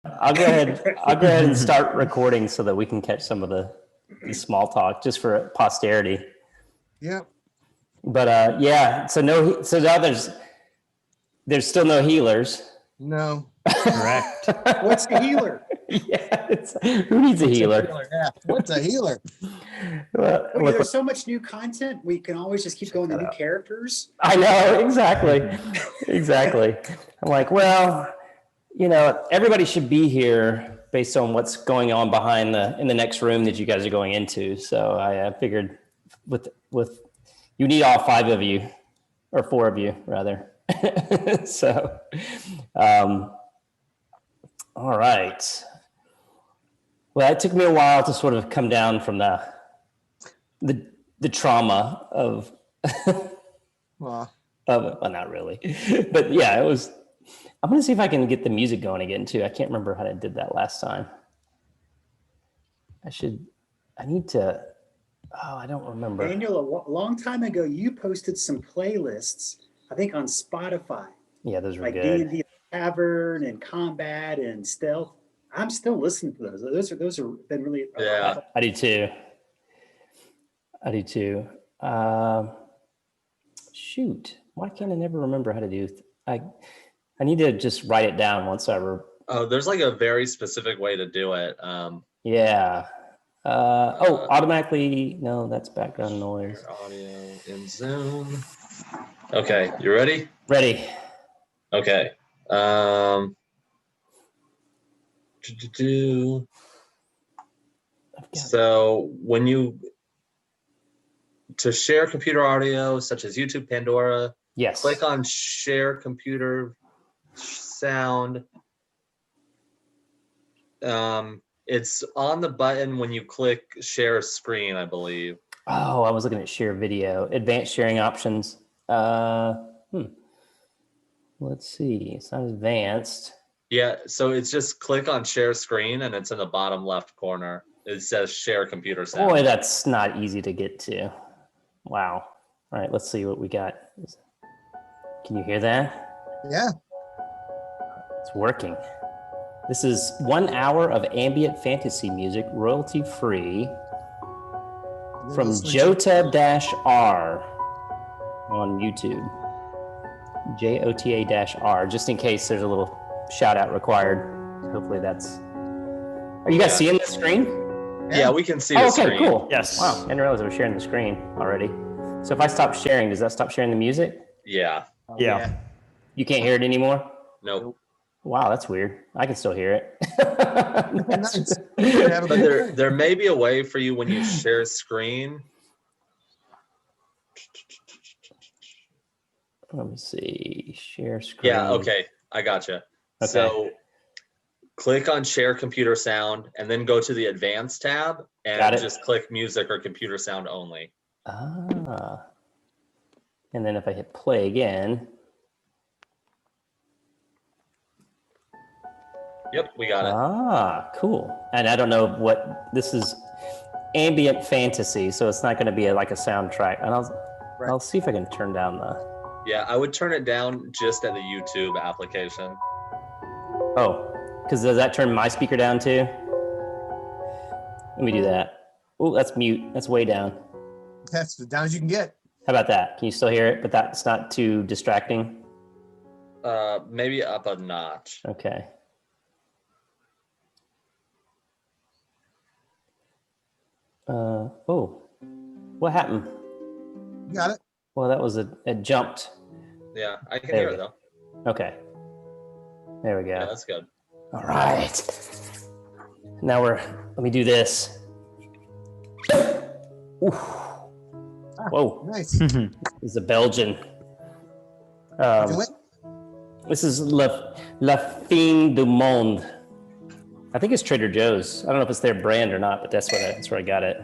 I'll go ahead. I'll go ahead and start recording so that we can catch some of the small talk just for posterity. Yep. But yeah, so no. So now there's still no healers. No. Correct. What's a healer? Yeah. Who needs a healer? Yeah. What's a healer? Well, Well, there's so much new content. We can always just keep going to new characters. I know, exactly. Exactly. I'm like, well, everybody should be here based on what's going on in the next room that you guys are going into. So I figured with you need all 5 of you, or 4 of you rather. So, all right. Well, it took me a while to sort of come down from the trauma of Well, not really, but yeah, it was. I'm gonna see if I can get the music going again too. I can't remember how I did that last time. I need to. Oh, I don't remember. Daniel, a long time ago, you posted some playlists, I think on Spotify. Yeah, those were like good. D&D Tavern and Combat and Stealth. I'm still listening to those. Those are been really. Yeah, I do too. Shoot, why can't I never remember how to do? I need to just write it down once I. Oh, there's like a very specific way to do it. Yeah. Automatically. No, that's background noise. Audio in Zoom. Okay, you ready? Ready. Okay. So to share computer audio such as YouTube, Pandora, yes, click on share computer sound. It's on the button when you click share screen, I believe. Oh, I was looking at share video, advanced sharing options. Let's see, it's not advanced. Yeah, so it's just click on share screen and it's in the bottom left corner. It says share computer sound. Boy, that's not easy to get to. Wow. All right, let's see what we got. Can you hear that? yeah. It's working. This is 1 hour of ambient fantasy music, royalty free, from Jota-R on YouTube. Jota-R, just in case there's a little shout out required. Hopefully that's. Are you guys seeing the screen? Yeah, we can see the screen. Okay, cool. Yes. Wow, I didn't realize I was sharing the screen already. So if I stop sharing, does that stop sharing the music? Yeah. Yeah. You can't hear it anymore? Nope. Wow, that's weird. I can still hear it. Nice. But there may be a way for you when you share screen. Let me see. Share screen. Yeah, okay. I gotcha. Okay. So click on share computer sound and then go to the advanced tab and just click music or computer sound only. Ah. And then if I hit play again. Yep, we got it. Ah, cool. And I don't know what this is. Ambient fantasy, so it's not going to be like a soundtrack. And I'll see if I can turn down the. Yeah, I would turn it down just at the YouTube application. Oh, because does that turn my speaker down too? Let me do that. Oh, that's mute. That's way down. That's as down as you can get. How about that? Can you still hear it? But that's not too distracting. Maybe up a notch. Okay. Oh, what happened? You got it. Well, that was it jumped. Yeah, I can hear it though. Okay. There we go. Yeah, that's good. All right. Now let me do this. Ooh. Whoa. Nice. This is a Belgian. This is La Fin du Monde. I think it's Trader Joe's. I don't know if it's their brand or not, but that's where I got it.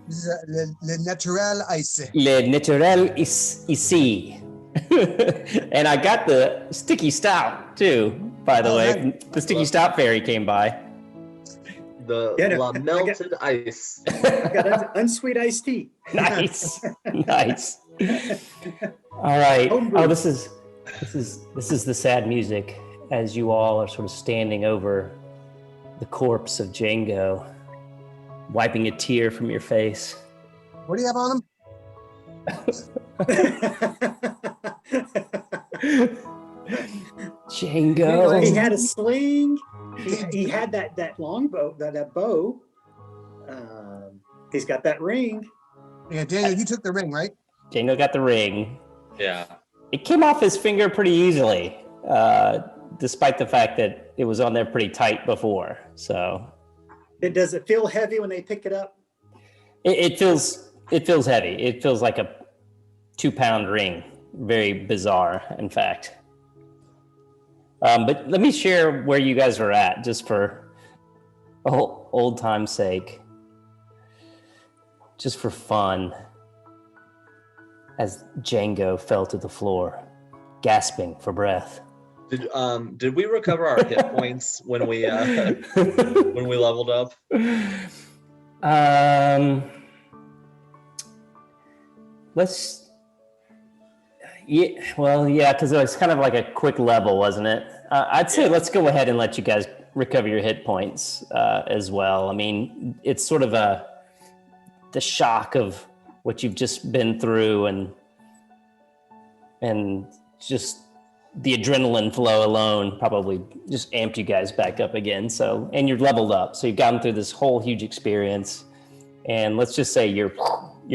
This is Le Naturel Ice. Le Naturel ici. And I got the sticky stout too, by the way. Right. The sticky stout fairy came by. The melted ice. I got unsweet iced tea. Nice. Nice. All right. Oh, this is the sad music as you all are sort of standing over the corpse of Django, wiping a tear from your face. What do you have on him? Django. He had a sling. He had that long bow, that bow. He's got that ring. Yeah, Daniel, you took the ring, right? Django got the ring. Yeah. It came off his finger pretty easily, despite the fact that it was on there pretty tight before. So, Does it feel heavy when they pick it up? it feels heavy. It feels like a 2-pound ring. Very bizarre, in fact. But let me share where you guys are at, just for old time's sake, just for fun. As Django fell to the floor, gasping for breath. Did we recover our hit points when we leveled up? Let's. Yeah, because it was kind of like a quick level, wasn't it? I'd say let's go ahead and let you guys recover your hit points as well. I mean, it's sort of the shock of what you've just been through, and just the adrenaline flow alone probably just amped you guys back up again. So, and you're leveled up, so you've gotten through this whole huge experience, and let's just say your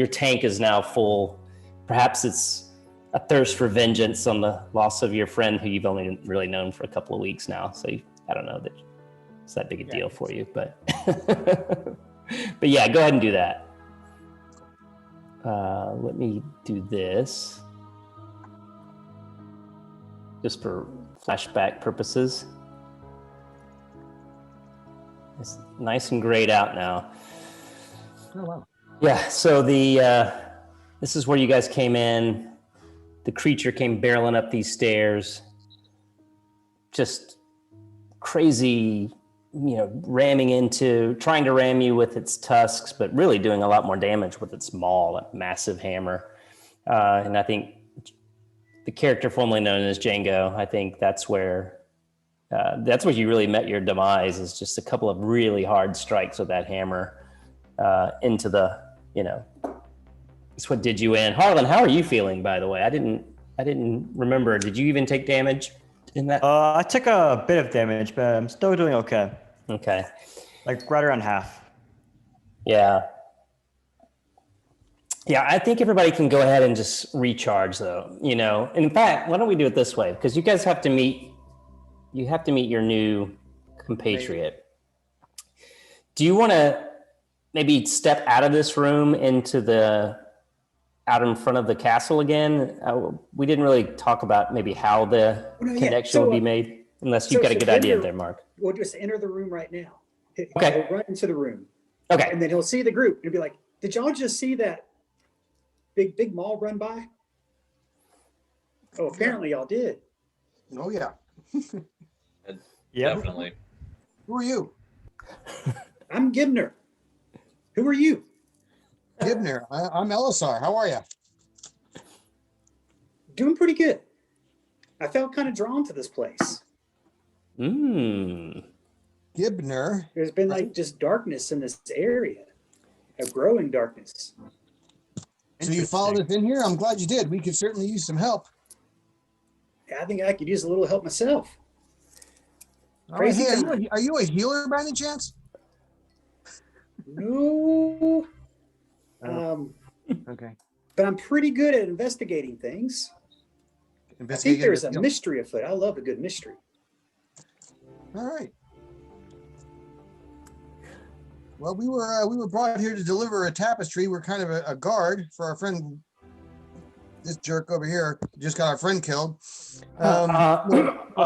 tank is now full. Perhaps it's a thirst for vengeance on the loss of your friend who you've only really known for a couple of weeks now. So I don't know that it's that big a deal for you, but but yeah, go ahead and do that. Let me do this just for flashback purposes. It's nice and grayed out now. Oh, wow. Yeah, so this is where you guys came in. The creature came barreling up these stairs, just crazy, trying to ram you with its tusks, but really doing a lot more damage with its maul, a massive hammer. And I think the character formerly known as Django, I think that's where you really met your demise, is just a couple of really hard strikes with that hammer into the, it's what did you in. Harlen, how are you feeling, by the way? I didn't remember. Did you even take damage in that? I took a bit of damage, but I'm still doing okay. Okay. Like right around half. Yeah. Yeah, I think everybody can go ahead and just recharge, though. In fact, why don't we do it this way? Because you guys have to meet your new compatriot. Do you want to maybe step out of this room out in front of the castle again? We didn't really talk about maybe how the connection would be made, unless you've got a good idea there, Mark. We'll just enter the room right now. Okay. We'll run into the room. Okay. And then he'll see the group and be like, did y'all just see that big maul run by? Oh, apparently y'all did. Oh, yeah. Yeah. Definitely. Who are you? I'm Gibner. Who are you? Gibner. I'm Elisar. How are you? Doing pretty good. I felt kind of drawn to this place. Gibner. There's been like just darkness in this area, a growing darkness. So you followed us in here? I'm glad you did. We could certainly use some help. I think I could use a little help myself. All right, Crazy hey, time. are you a healer by any chance? No. Okay. But I'm pretty good at investigating things. I think there's a mystery afoot. I love a good mystery. All right. Well, we were brought here to deliver a tapestry. We're kind of a guard for our friend. This jerk over here just got our friend killed. I'm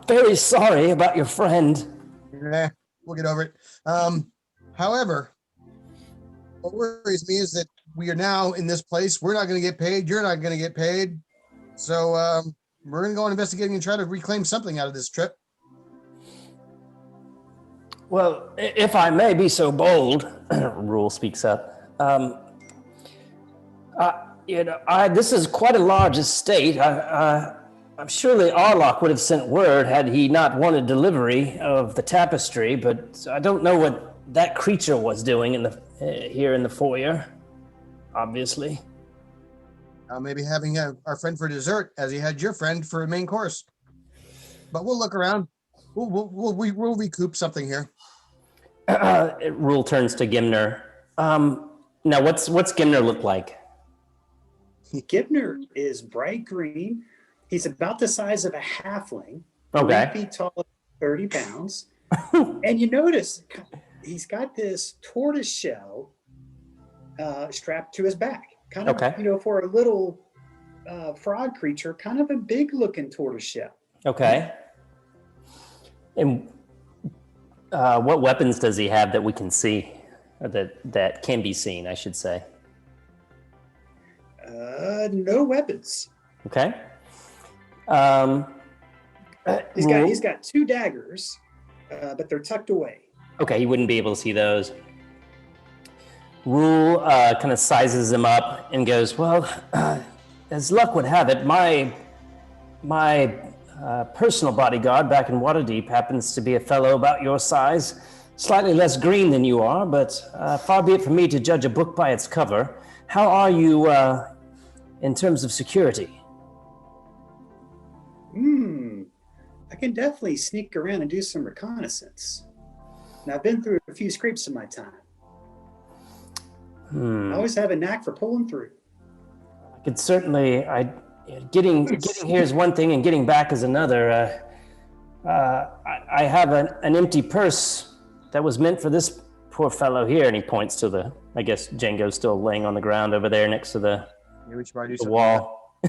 very sorry about your friend. We'll get over it. However, what worries me is that we are now in this place. We're not going to get paid. You're not going to get paid. So we're going to go on investigating and try to reclaim something out of this trip. Well, if I may be so bold, Rule speaks up. This is quite a large estate. I surely Arlock would have sent word had he not wanted delivery of the tapestry, but I don't know what that creature was doing in the here in the foyer. Obviously, Maybe having our friend for dessert, as he had your friend for a main course. But we'll look around. We'll recoup something here. Rule turns to Gimner. Now, what's Gimner look like? Gibner is bright green. He's about the size of a halfling. Okay. 3 feet tall, 30 pounds. And you notice he's got this tortoise shell strapped to his back. Kind of, Okay. For a little frog creature, kind of a big looking tortoise shell. Okay. And what weapons does he have that we can see, or that can be seen, I should say? No weapons. Okay. He's got 2 daggers, but they're tucked away. Okay, he wouldn't be able to see those. Rule kind of sizes him up and goes, well, as luck would have it, my personal bodyguard back in Waterdeep happens to be a fellow about your size, slightly less green than you are, but far be it from me to judge a book by its cover. How are you in terms of security? I can definitely sneak around and do some reconnaissance. And I've been through a few scrapes in my time. I always have a knack for pulling through. I could certainly. Getting here is one thing, and getting back is another. I have an empty purse that was meant for this poor fellow here, and he points to I guess Django's still laying on the ground over there next to the wall.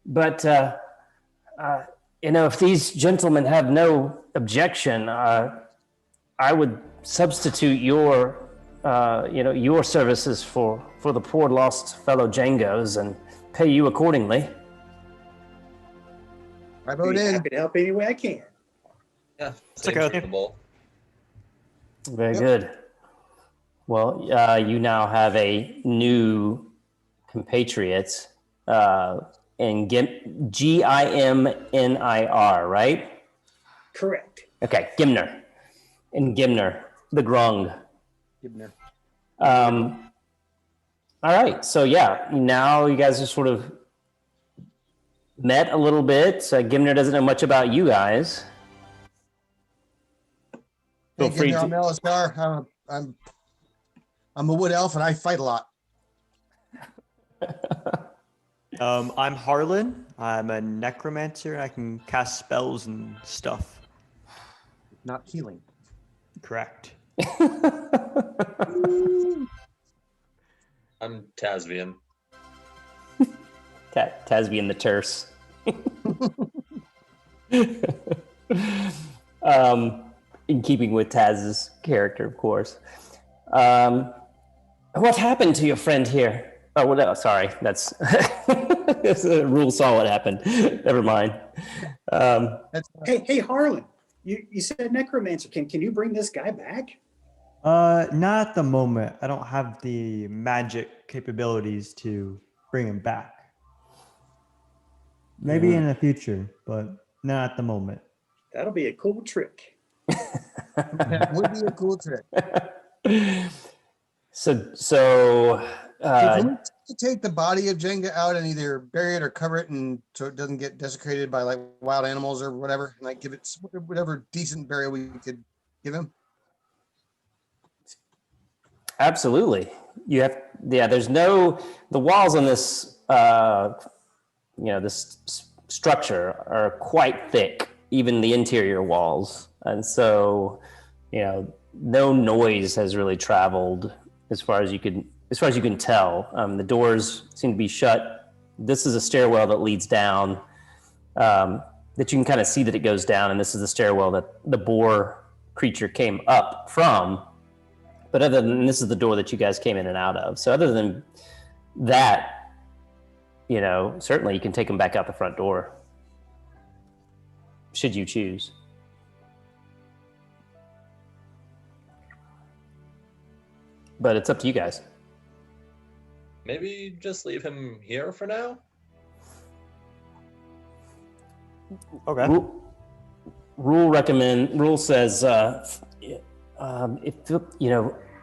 But if these gentlemen have no objection, I would substitute your services for the poor lost fellow Django's and pay you accordingly. I vote in. Happy to help any way I can. Yeah, It's okay. reasonable. Very good. Well, you now have a new compatriot in Gimnir, right? Correct. Okay, Gimner. In Gimner, the Grung. Gibner. All right, so yeah, now you guys are sort of met a little bit. Gimner doesn't know much about you guys. Feel Hey, free Gibner, to. I'm Alistar. I'm a wood elf and I fight a lot. I'm Harlen. I'm a necromancer. And I can cast spells and stuff. Not healing. Correct. I'm Tasvian. Tasbian the terse. In keeping with Taz's character, of course. What happened to your friend here? Oh, well, no, sorry. That's Rule saw what happened. Never mind. Hey, Harlan, you said necromancer. Can you bring this guy back? Not at the moment. I don't have the magic capabilities to bring him back. Maybe in the future, but not at the moment. That'll be a cool trick. That would be a cool trick. So Can we take the body of Jenga out and either bury it or cover it, and so it doesn't get desecrated by like wild animals or whatever, and like give it whatever decent burial we could give him? absolutely. There's the walls on this, this structure are quite thick, even the interior walls. And so, no noise has really traveled as far as you can tell. The doors seem to be shut. This is a stairwell that leads down, that you can kind of see that it goes down. And this is the stairwell that the boar creature came up from. But this is the door that you guys came in and out of. So other than that, certainly you can take them back out the front door, should you choose. But it's up to you guys. Maybe just leave him here for now? Okay. Rule says, if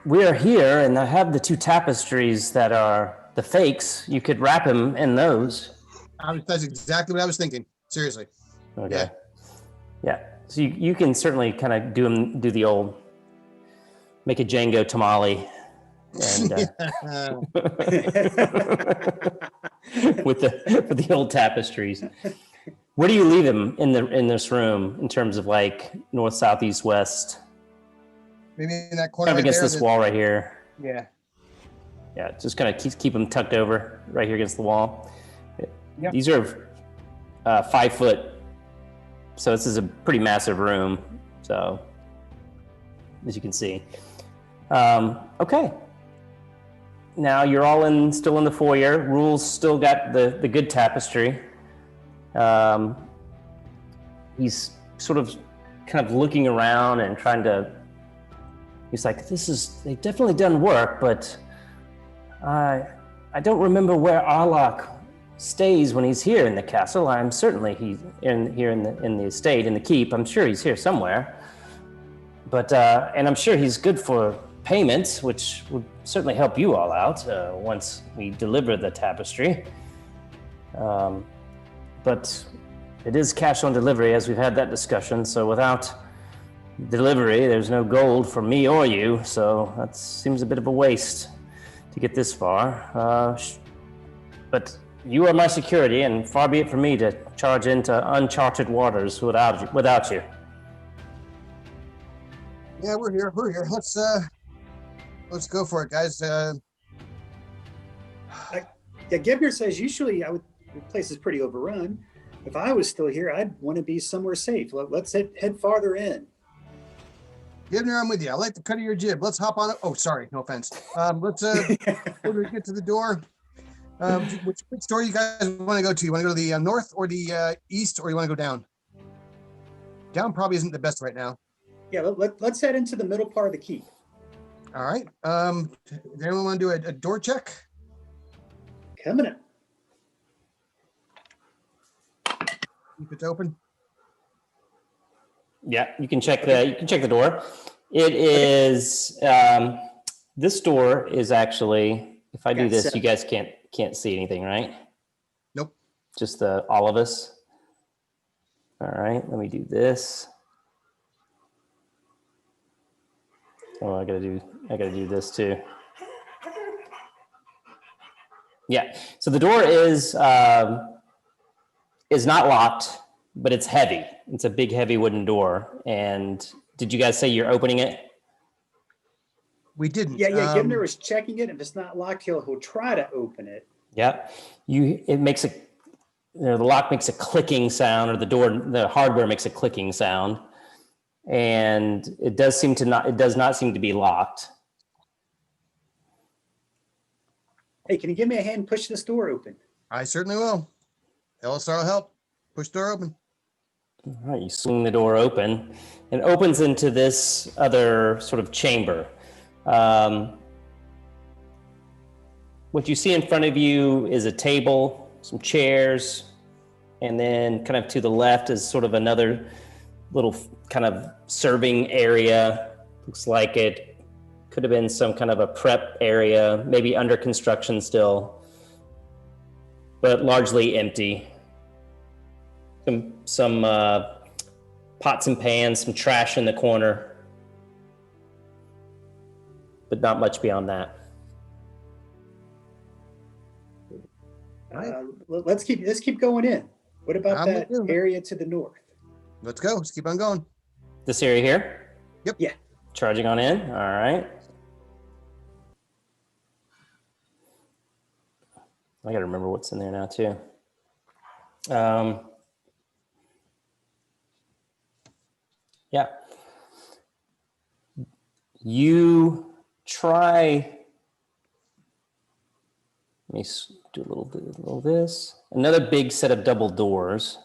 we are here and I have the 2 tapestries that are the fakes, you could wrap him in those. That's exactly what I was thinking. Seriously. Okay. Yeah. So you can certainly kind of do the old make a Django tamale and with the old tapestries. Where do you leave him in this room in terms of like north, south, east, west? Maybe in that corner Kind of right against there. this wall right here. Yeah. Yeah, just kind of keep them tucked over right here against the wall. Yep. These are 5 foot, so this is a pretty massive room. So, as you can see. Okay. Now you're all still in the foyer. Rule's still got the good tapestry. He's sort of kind of looking around and trying to. He's like, they've definitely done work, but I don't remember where Arlock stays when he's here in the castle. I'm certainly here in the estate, in the keep. I'm sure he's here somewhere. But and I'm sure he's good for payments, which would certainly help you all out once we deliver the tapestry. But it is cash on delivery, as we've had that discussion. So without delivery, there's no gold for me or you. So that seems a bit of a waste to get this far. But you are my security, and far be it from me to charge into uncharted waters without you. Yeah, we're here. Let's go for it, guys. Gebner says usually the place is pretty overrun. If I was still here, I'd want to be somewhere safe. Let's head farther in. Gibner, I'm with you. I like the cut of your jib. Let's hop on it. Oh, sorry. No offense. Let's get to the door. Which door you guys want to go to? You want to go to the north or the east, or you want to go down? Down probably isn't the best right now. Yeah, let's head into the middle part of the keep. All right. Does anyone want to do a door check? Coming in. Keep it open. Yeah, you can check the door. It is this door is actually, if I do this, you guys can't see anything, right? Nope. Just all of us. All right, let me do this. Oh, I gotta do this too. Yeah. So the door is not locked, but it's heavy. It's a big, heavy wooden door. And did you guys say you're opening it? We didn't. Yeah. Gibner was checking it. If it's not locked, he'll try to open it. Yeah. It makes the lock makes a clicking sound, or the hardware makes a clicking sound. And it does not seem to be locked. Hey, can you give me a hand push this door open? I certainly will. LSR will help. Push the door open. All right, you swing the door open, and it opens into this other sort of chamber. What you see in front of you is a table, some chairs, and then kind of to the left is sort of another little kind of serving area. Looks like it could have been some kind of a prep area, maybe under construction still, but largely empty. Some pots and pans, some trash in the corner, but not much beyond that. Let's keep going in. What about that area to the north? Let's go. Let's keep on going. This area here? Yep. Yeah. Charging on in. All right. I got to remember what's in there now too. Yeah. You try. Let me do a little this. Another big set of double doors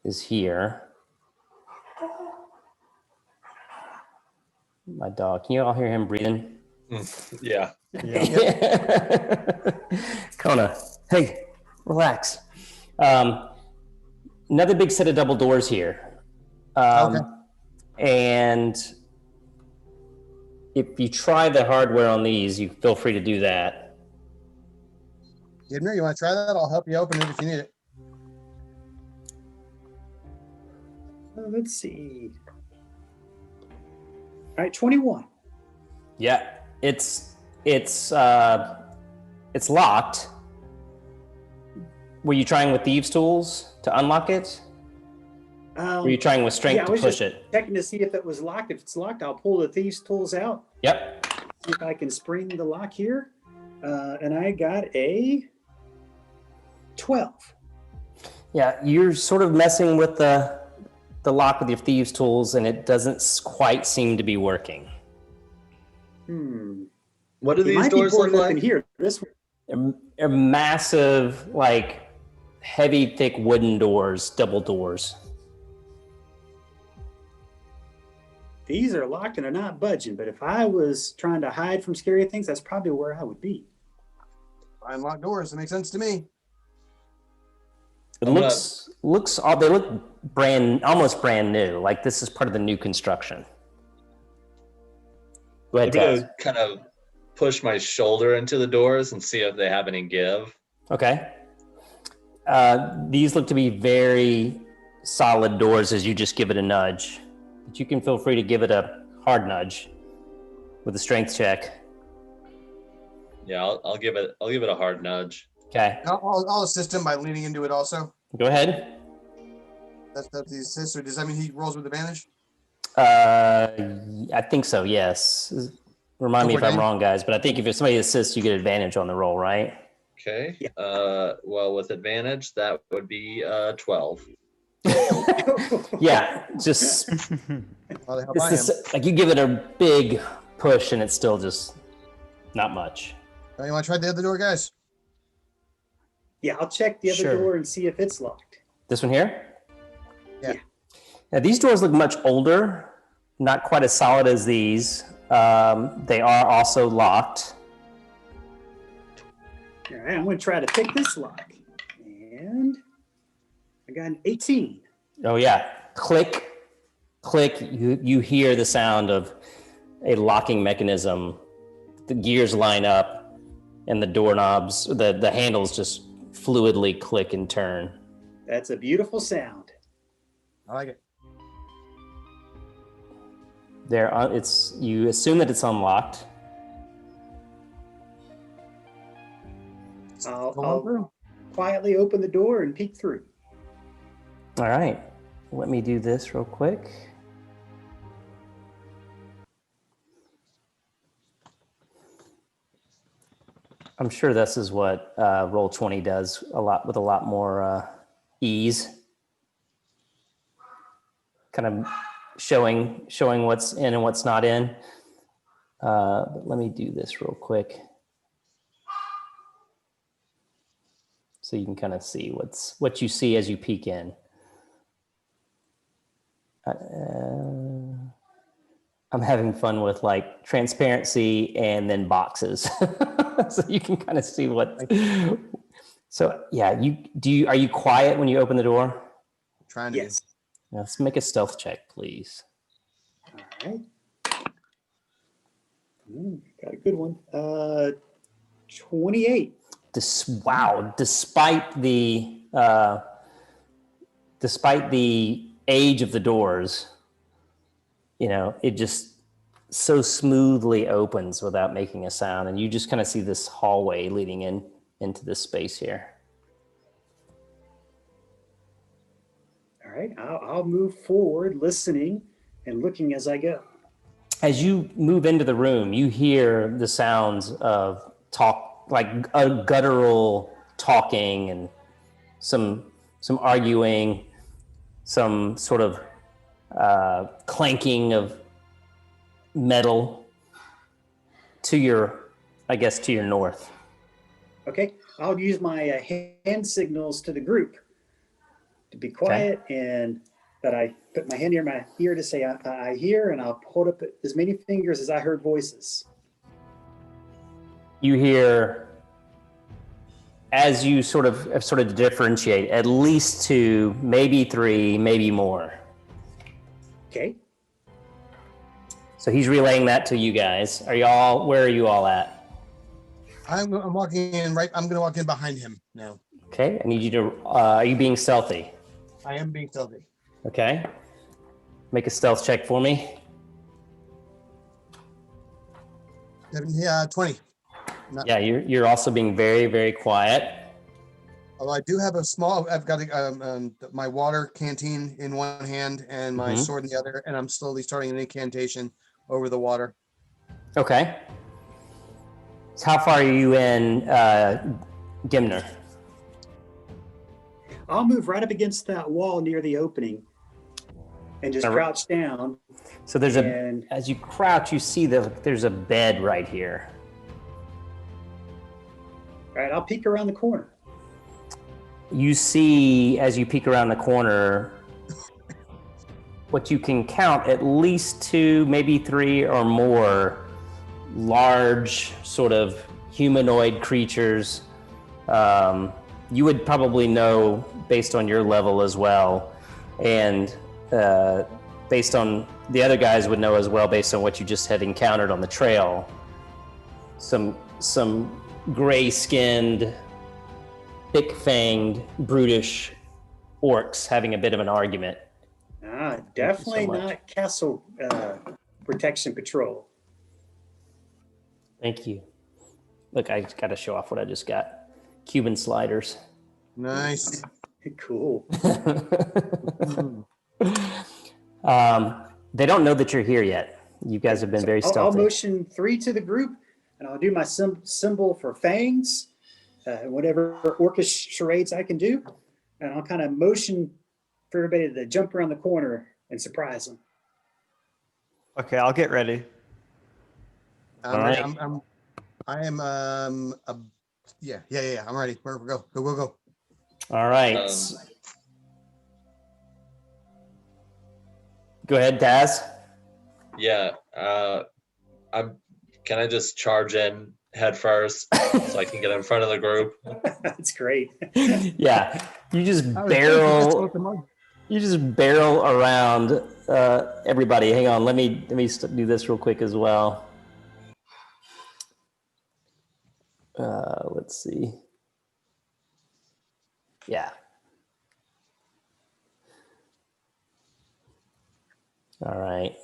is here. My dog. Can you all hear him breathing? Yeah. Kona, hey, relax. Another big set of double doors here. Okay. And if you try the hardware on these, you feel free to do that. Gidner, you want to try that? I'll help you open it if you need it. Let's see. All right, 21. Yeah, it's locked. Were you trying with thieves' tools to unlock it? Were you trying with strength to push it? Checking to see if it was locked. If it's locked, I'll pull the thieves' tools out. Yep. See if I can spring the lock here. And I got a 12. Yeah, you're sort of messing with the lock with your thieves' tools, and it doesn't quite seem to be working. What do these doors look like? In here. This one. A massive, like, heavy, thick wooden doors, double doors. These are locked and are not budging, but if I was trying to hide from scary things, that's probably where I would be. Unlock doors. That makes sense to me. It looks they look almost brand new. Like this is part of the new construction. Go ahead, I'm Taz. gonna kind of push my shoulder into the doors and see if they have any give. Okay. These look to be very solid doors as you just give it a nudge. But you can feel free to give it a hard nudge with a strength check. Yeah, I'll give it a hard nudge. Okay. I'll assist him by leaning into it also. Go ahead. That's the assist, or does that mean he rolls with advantage? I think so, yes. Remind me if I'm Okay. wrong, guys, but I think if somebody assists, you get advantage on the roll, right? Okay. Well, with advantage, that would be 12. Yeah, just How the hell it's I am. this, like you give it a big push and it's still just not much. Oh, you want to try the other door, guys? Yeah, I'll check the other Sure. door and see if it's locked. This one here? Yeah. Now these doors look much older, not quite as solid as these. They are also locked. All right, I'm going to try to pick this lock. And I got an 18. Oh yeah, click, click. You hear the sound of a locking mechanism. The gears line up, and the doorknobs, the handles just fluidly click and turn. That's a beautiful sound. I like it. You assume that it's unlocked. Go on I'll through. quietly open the door and peek through. All right, let me do this real quick. I'm sure this is what Roll20 does with a lot more ease. Kind of showing what's in and what's not in. But let me do this real quick. So you can kind of see what you see as you peek in. I'm having fun with like transparency and then boxes. So you can kind of see what. So yeah, are you quiet when you open the door? Trying to. Yes. Let's make a stealth check, please. All right. Got a good one. 28. Wow, despite the age of the doors, it just so smoothly opens without making a sound, and you just kind of see this hallway leading into this space here. All right, I'll move forward, listening and looking as I go. As you move into the room, you hear the sounds of talk, like a guttural talking and some arguing, some sort of clanking of metal to your north. Okay, I'll use my hand signals to the group to be quiet, and that I put my hand near my ear to say I hear, and I'll hold up as many fingers as I heard voices. You hear as you sort of differentiate, at least 2, maybe 3, maybe more. Okay. So he's relaying that to you guys. Where are you all at? I'm walking in right. I'm going to walk in behind him now. Okay, I need you to, are you being stealthy? I am being stealthy. Okay. Make a stealth check for me. 20. Yeah, you're also being very, very quiet. Although I do have I've got my water canteen in one hand and my sword in the other, and I'm slowly starting an incantation over the water. Okay. So how far are you in, Gimner? I'll move right up against that wall near the opening and just crouch down. So as you crouch, you see there's a bed right here. All right, I'll peek around the corner. You see, as you peek around the corner, what you can count at least 2, maybe 3 or more large sort of humanoid creatures. You would probably know based on your level as well. And based on the other guys would know as well based on what you just had encountered on the trail. Some gray-skinned, thick-fanged, brutish orcs having a bit of an argument. Definitely not castle protection patrol. Thank you. Look, I got to show off what I just got. Cuban sliders. Nice. Cool. They don't know that you're here yet. You guys have been very stealthy. I'll motion 3 to the group, and I'll do my symbol for fangs, whatever orcish charades I can do, and I'll kind of motion for everybody to jump around the corner and surprise them. Okay, I'll get ready. All right. I'm ready. Go. All right. Go ahead, Taz. Yeah. Can I just charge in head first so I can get in front of the group? That's great. Yeah. You just barrel around everybody. Hang on. Let me do this real quick as well. Let's see. Yeah. All right.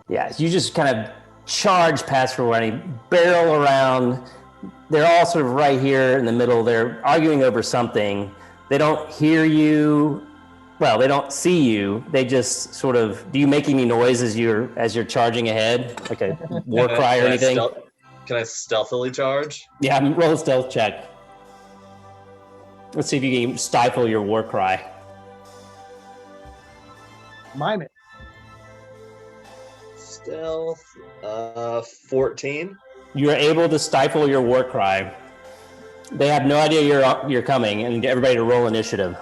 Yeah, you just kind of charge past everybody, barrel around. They're all sort of right here in the middle. They're arguing over something. They don't hear you. Well, they don't see you. They just sort of. Do you make any noise as you're charging ahead, like a war cry or anything? Can I stealthily charge? Yeah, roll a stealth check. Let's see if you can stifle your war cry. Mime it. Stealth, 14. You are able to stifle your war cry. They have no idea you're coming, and get everybody to roll initiative.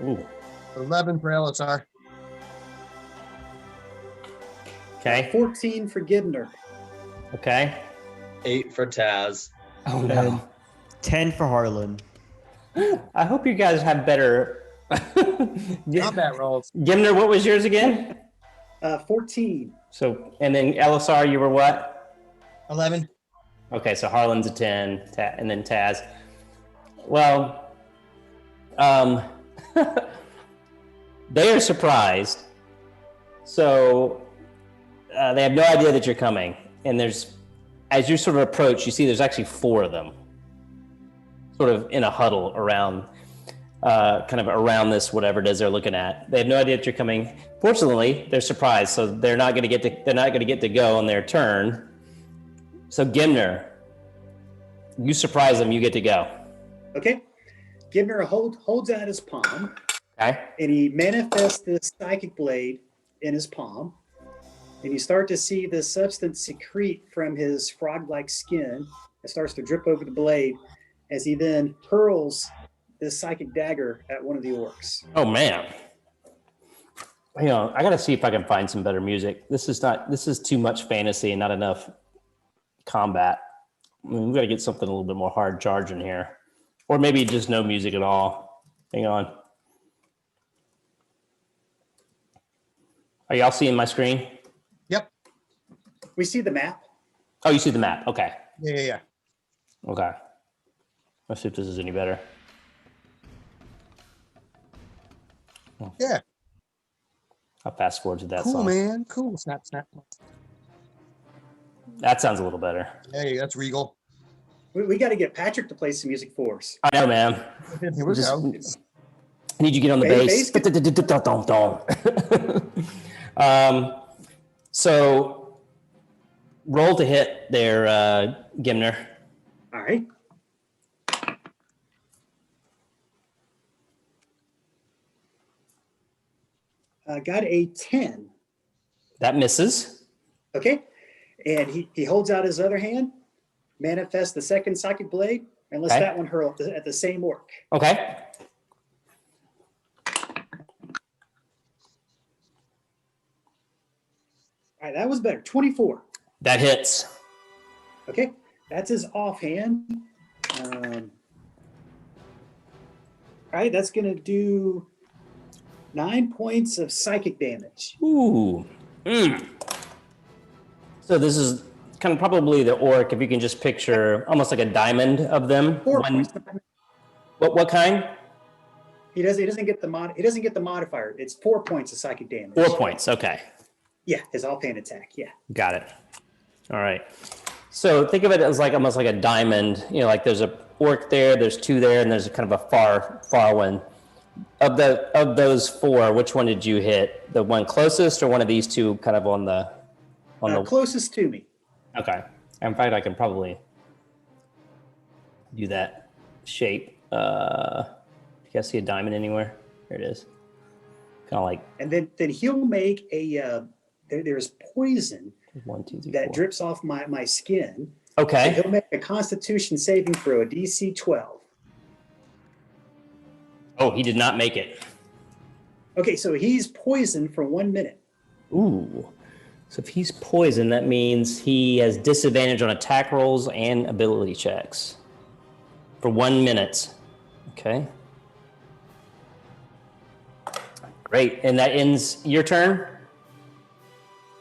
Ooh. 11 for LSR. Okay. 14 for Gibner. Okay. 8 for Taz. Oh no. 10 for Harlen. I hope you guys have better. Combat rolls. Gimner, what was yours again? 14. So, and then LSR, you were what? 11. Okay, so Harlan's a 10, and then Taz. Well, they are surprised. So they have no idea that you're coming. And as you sort of approach, you see there's actually 4 of them, sort of in a huddle around, kind of around this, whatever it is they're looking at. They have no idea that you're coming. Fortunately, they're surprised, so they're not going to get to go on their turn. So Gimner, you surprise them, you get to go. Okay. Gibner holds out his palm. Okay. And he manifests this psychic blade in his palm. And you start to see this substance secrete from his frog-like skin. It starts to drip over the blade as he then hurls this psychic dagger at one of the orcs. Oh, man. You know, I got to see if I can find some better music. This is too much fantasy and not enough combat. I mean, we got to get something a little bit more hard charging here. Or maybe just no music at all. Hang on. Are y'all seeing my screen? Yep. We see the map. Oh, you see the map. Okay. Yeah. Okay. Let's see if this is any better. Yeah. I'll fast forward to that Cool, song. man. Cool. Snap. That sounds a little better. Hey, that's regal. We got to get Patrick to play some music for us. I know, man. Here we Just- go. I need you to get on the bass. So roll to hit there, Gimner. All right. I got a 10. That misses. Okay. And he holds out his other hand, manifests the second psychic blade, and lets Okay. that one hurl at the same orc. Okay. All right, that was better. 24. That hits. Okay, that's his offhand. All right, that's going to do 9 points of psychic damage. Ooh. So this is kind of probably the orc, if you can just picture almost like a diamond of them. 4 points. What kind? He doesn't get the modifier. It's 4 points of psychic damage. 4 points. Okay. Yeah, his offhand attack. Yeah. Got it. All right. So think of it as like almost like a diamond. You know, like there's a orc there, there's two there, and there's kind of a far one. Of those four, which one did you hit? The one closest, or one of these two, kind of on the Closest to me. Okay. In fact, I can probably do that shape. You guys see a diamond anywhere? There it is. Kind of like And then he'll make a there's poison 1, 2, 3, that 4. drips off my skin. Okay. And he'll make a Constitution saving throw, a DC 12. Oh, he did not make it. Okay, so he's poisoned for 1 minute. Ooh. So if he's poisoned, that means he has disadvantage on attack rolls and ability checks for 1 minute. Okay. Great. And that ends your turn,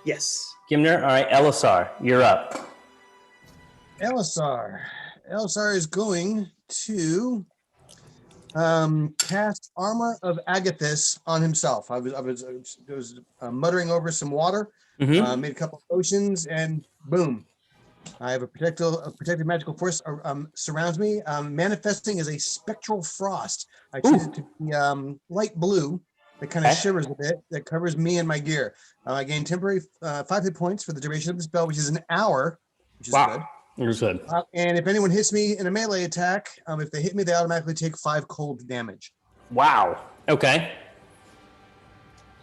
Yes. Gimner? All right, Elisar, you're up. Elisar is going to cast Armor of Agathis on himself. I was muttering over some water, Mm-hmm. made a couple of potions, and boom. I have a protective magical force surrounds me, manifesting as a spectral frost. I choose it to be light blue. That kind of Okay. shivers a bit. That covers me and my gear. I gain temporary 5 hit points for the duration of the spell, which is an hour, which is good. Understood. And if anyone hits me in a melee attack, if they hit me, they automatically take 5 cold damage. Wow. Okay.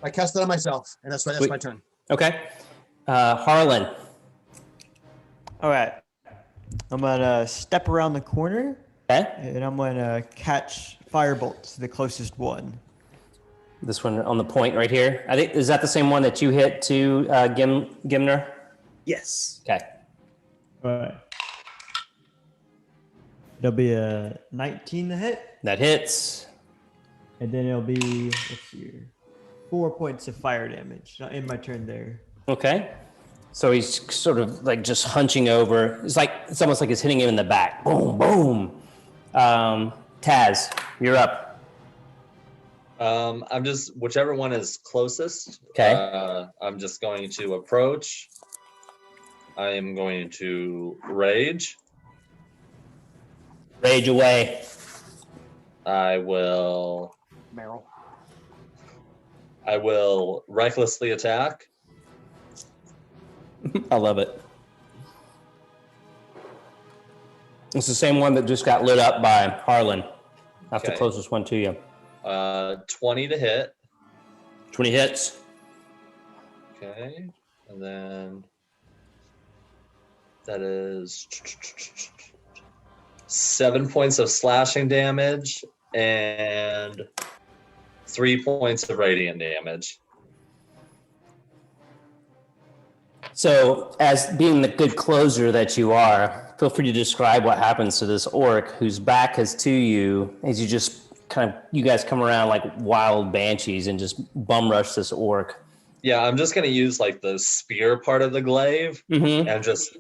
I cast that on myself, and that's Sweet. my turn. Okay. Harlan. All right. I'm gonna step around the corner Okay. and I'm gonna catch firebolts to the closest one. This one on the point right here. I think, is that the same one that you hit to Gimner? Yes. Okay. All right. It'll be a 19 to hit, That hits. and then it'll be, let's see here, 4 points of fire damage. Not in my turn there. Okay. So he's sort of like just hunching over. It's almost like it's hitting him in the back. Boom, boom. Taz, you're up. I'm just whichever one is closest. Okay. I'm just going to approach. I am going to rage. Rage away. I will Meryl. recklessly attack. I love it. It's the same one that just got lit up by Harlan. That's the Okay. closest one to you. 20 to hit. 20 hits. Okay. And then that is 7 points of slashing damage and 3 points of radiant damage. So, as being the good closer that you are, feel free to describe what happens to this orc whose back is to you as you just you guys come around like wild banshees and just bum rush this orc. Yeah, I'm just gonna use like the spear part of the glaive and just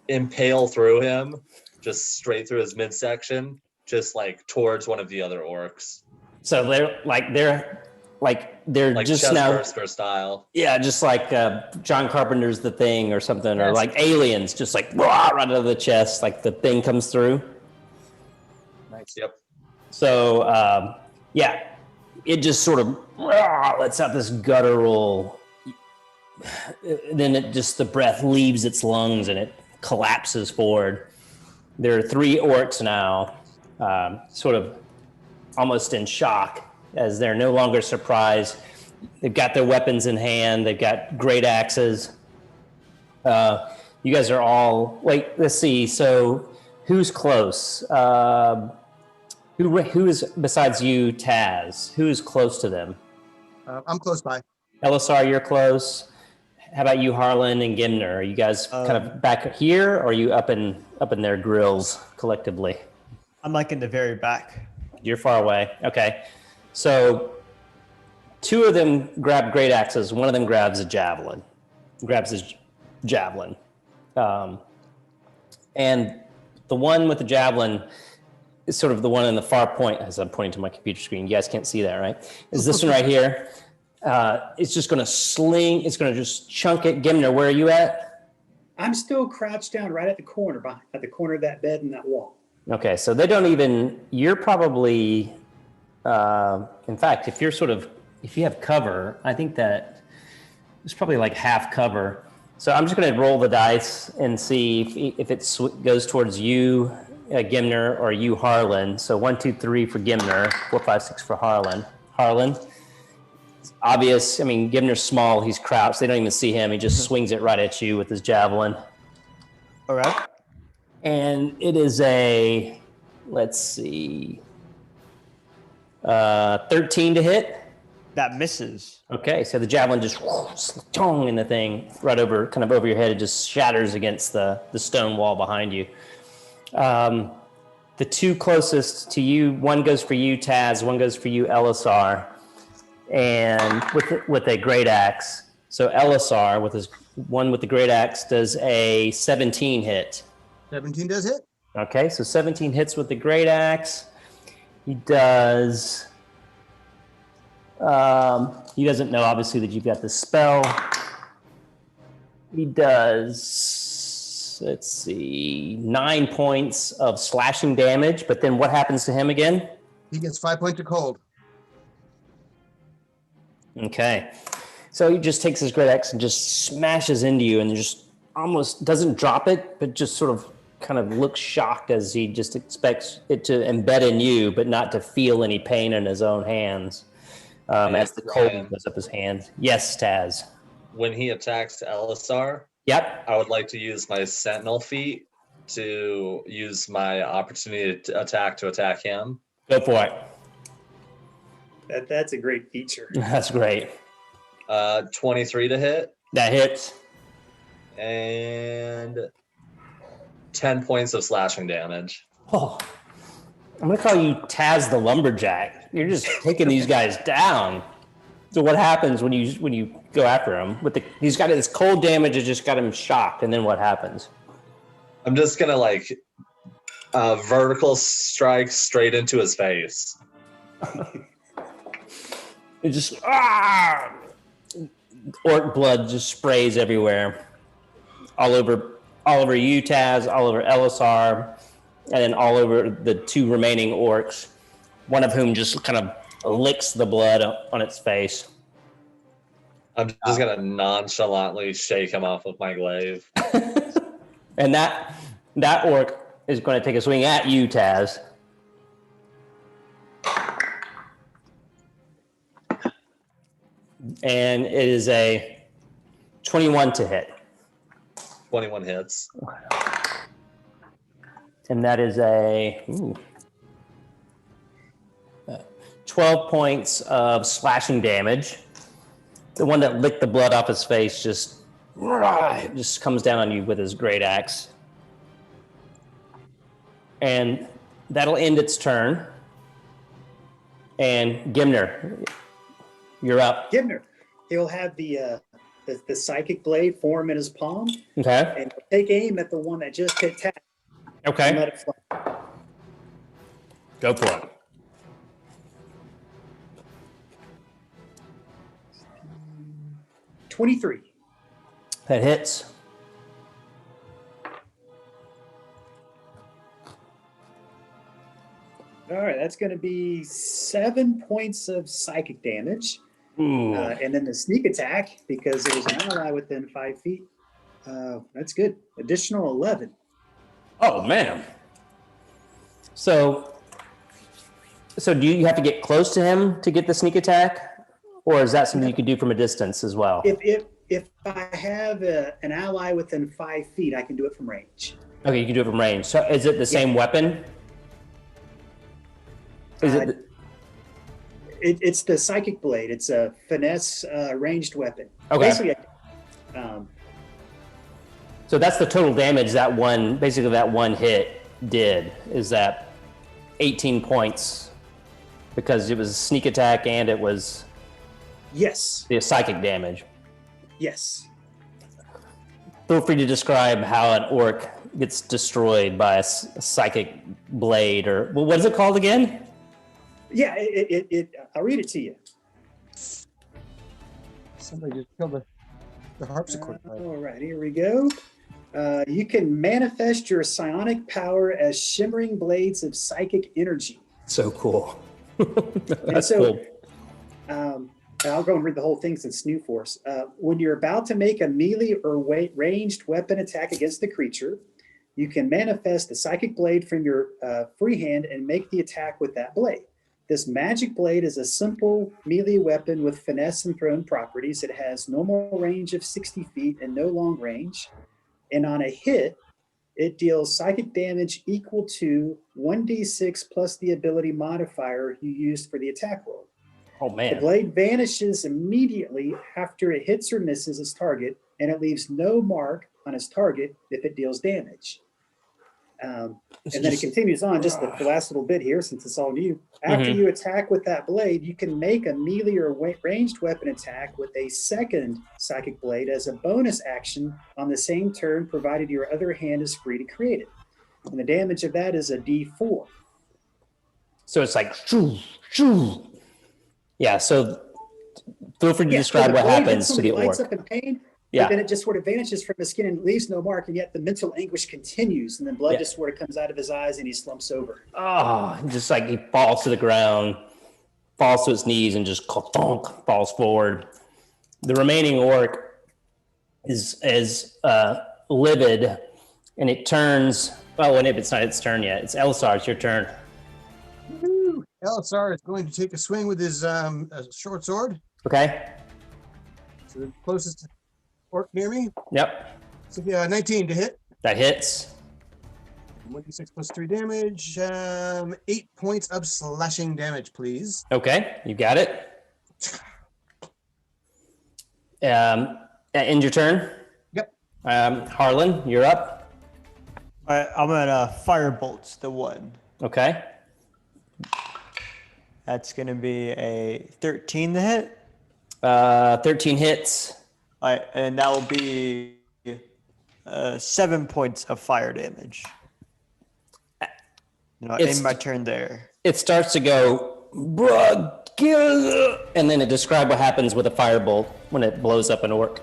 impale through him, just straight through his midsection, just like towards one of the other orcs. So they're just chest now burster style. Yeah, just like John Carpenter's The Thing or something, or like Aliens, just like right out of the chest, like the thing comes through. Nice. Yep. So yeah, it just sort of lets out this guttural. Then the breath leaves its lungs and it collapses forward. There are 3 orcs now, sort of almost in shock as they're no longer surprised. They've got their weapons in hand. They've got great axes. You guys are all, wait, let's see. So who's close? Who is, besides you, Taz, who is close to them? I'm close by. Elisar, you're close. How about you, Harlen and Gimner? Are you guys kind of back here, or are you up in their grills collectively? I'm like in the very back. You're far away. Okay. So 2 of them grab great axes. One of them grabs his javelin. And the one with the javelin is sort of the one in the far point, as I'm pointing to my computer screen. You guys can't see that, right? Is this one right here. It's just going to sling. It's going to just chunk it. Gimner, where are you at? I'm still crouched down right at the corner of that bed and that wall. Okay, so they don't even, you're probably, in fact, if you have cover, I think that it's probably like half cover. So I'm just going to roll the dice and see if it goes towards you, Gimner, or you, Harlen. So 1, 2, 3 for Gimner, 4, 5, 6 for Harlen. Harlen, it's obvious. I mean, Gimner's small. He's crouched. They don't even see him. He just swings it right at you with his javelin. All right. And it is a, let's see, 13 to hit. That misses. Okay, so the javelin just tong in the thing right over, kind of over your head. It just shatters against the stone wall behind you. The 2 closest to you, one goes for you, Taz. One goes for you, Elisar, and with a great axe. So Elisar with the great axe does a 17 hit. 17 does hit. Okay, so 17 hits with the great axe. He does. He doesn't know, obviously, that you've got the spell. He does, let's see, 9 points of slashing damage. But then what happens to him again? He gets 5 points of cold. Okay. So he just takes his great axe and just smashes into you and just almost doesn't drop it, but just sort of kind of looks shocked as he just expects it to embed in you, but not to feel any pain in his own hands. As the cold goes up his hand. Yes, Taz. When he attacks Elisar, Yep. I would like to use my Sentinel feat to use my opportunity to attack him. Go for it. That's a great feature. That's great. 23 to hit. That hits. And 10 points of slashing damage. Oh, I'm going to call you Taz the Lumberjack. You're just taking these guys down. So what happens when you go after him? He's got this cold damage that just got him shocked, and then what happens? I'm just going to vertical strike straight into his face. It just orc blood just sprays everywhere. All over you, Taz, all over Elisar, and then all over the 2 remaining orcs, one of whom just kind of licks the blood on its face. I'm just going to nonchalantly shake him off with my glaive. And that orc is going to take a swing at you, Taz. And it is a 21 to hit. 21 hits. And that is a 12 points of slashing damage. The one that licked the blood off his face just just comes down on you with his great axe. And that'll end its turn. And Gimner, you're up. Gibner, he'll have the psychic blade form in his palm. Okay. And take aim at the one that just hit tap. And let Okay. it fly. Go for it. $23. That hits. All right, that's going to be 7 points of psychic damage. Ooh. And then the sneak attack, because it was an ally within 5 feet. That's good. Additional 11. Oh man. So do you have to get close to him to get the sneak attack, or is that something you could do from a distance as well? If I have an ally within 5 feet, I can do it from range. Okay, you can do it from range. So is it the same weapon? Is it? It's the psychic blade. It's a finesse ranged weapon. Okay. Basically, So that's the total damage that one hit did, is that 18 points, because it was a sneak attack and it was yes, the psychic damage. yes. Feel free to describe how an orc gets destroyed by a psychic blade, or what is it called again? Yeah, I'll read it to you. Somebody just killed the harpsichord. All right, here we go. You can manifest your psionic power as shimmering blades of psychic energy. So cool. That's so, cool. I'll go and read the whole thing since it's new for us. When you're about to make a melee or ranged weapon attack against the creature, you can manifest the psychic blade from your free hand and make the attack with that blade. This magic blade is a simple melee weapon with finesse and thrown properties. It has normal range of 60 feet and no long range. And on a hit, it deals psychic damage equal to 1d6 plus the ability modifier you used for the attack roll. Oh The man. blade vanishes immediately after it hits or misses its target, and it leaves no mark on its target if it deals damage. And then it continues on just the last little bit here, since it's all new. After you attack with that blade, you can make a melee or ranged weapon attack with a second psychic blade as a bonus action on the same turn, provided your other hand is free to create it. And the damage of that is a D4. So it's like, shoo, shoo. Yeah. So feel free to describe what happens to the lights orc. up in pain. Yeah. But then it just sort of vanishes from his skin and leaves no mark, and yet the mental anguish continues, and then blood just sort of comes out of his eyes, and he slumps over. Oh, just like he falls to the ground, falls to his knees, and just falls forward. The remaining orc is livid, and it turns. Oh, and it's not its turn yet. It's Elisar. It's your turn. Woo! Elisar is going to take a swing with his short sword. Okay. So the closest orc near me. Yep. So 19 to hit. That hits. 1d6 plus 3 damage. 8 points of slashing damage, please. Okay, you got it. End your turn. Yep. Harlan, you're up. All right, I'm gonna firebolt the one. Okay. That's gonna be a 13 to hit. 13 hits. All right, and that will be 7 points of fire damage. In my turn there. It starts to go, Brogilda, and then it describes what happens with a firebolt when it blows up an orc.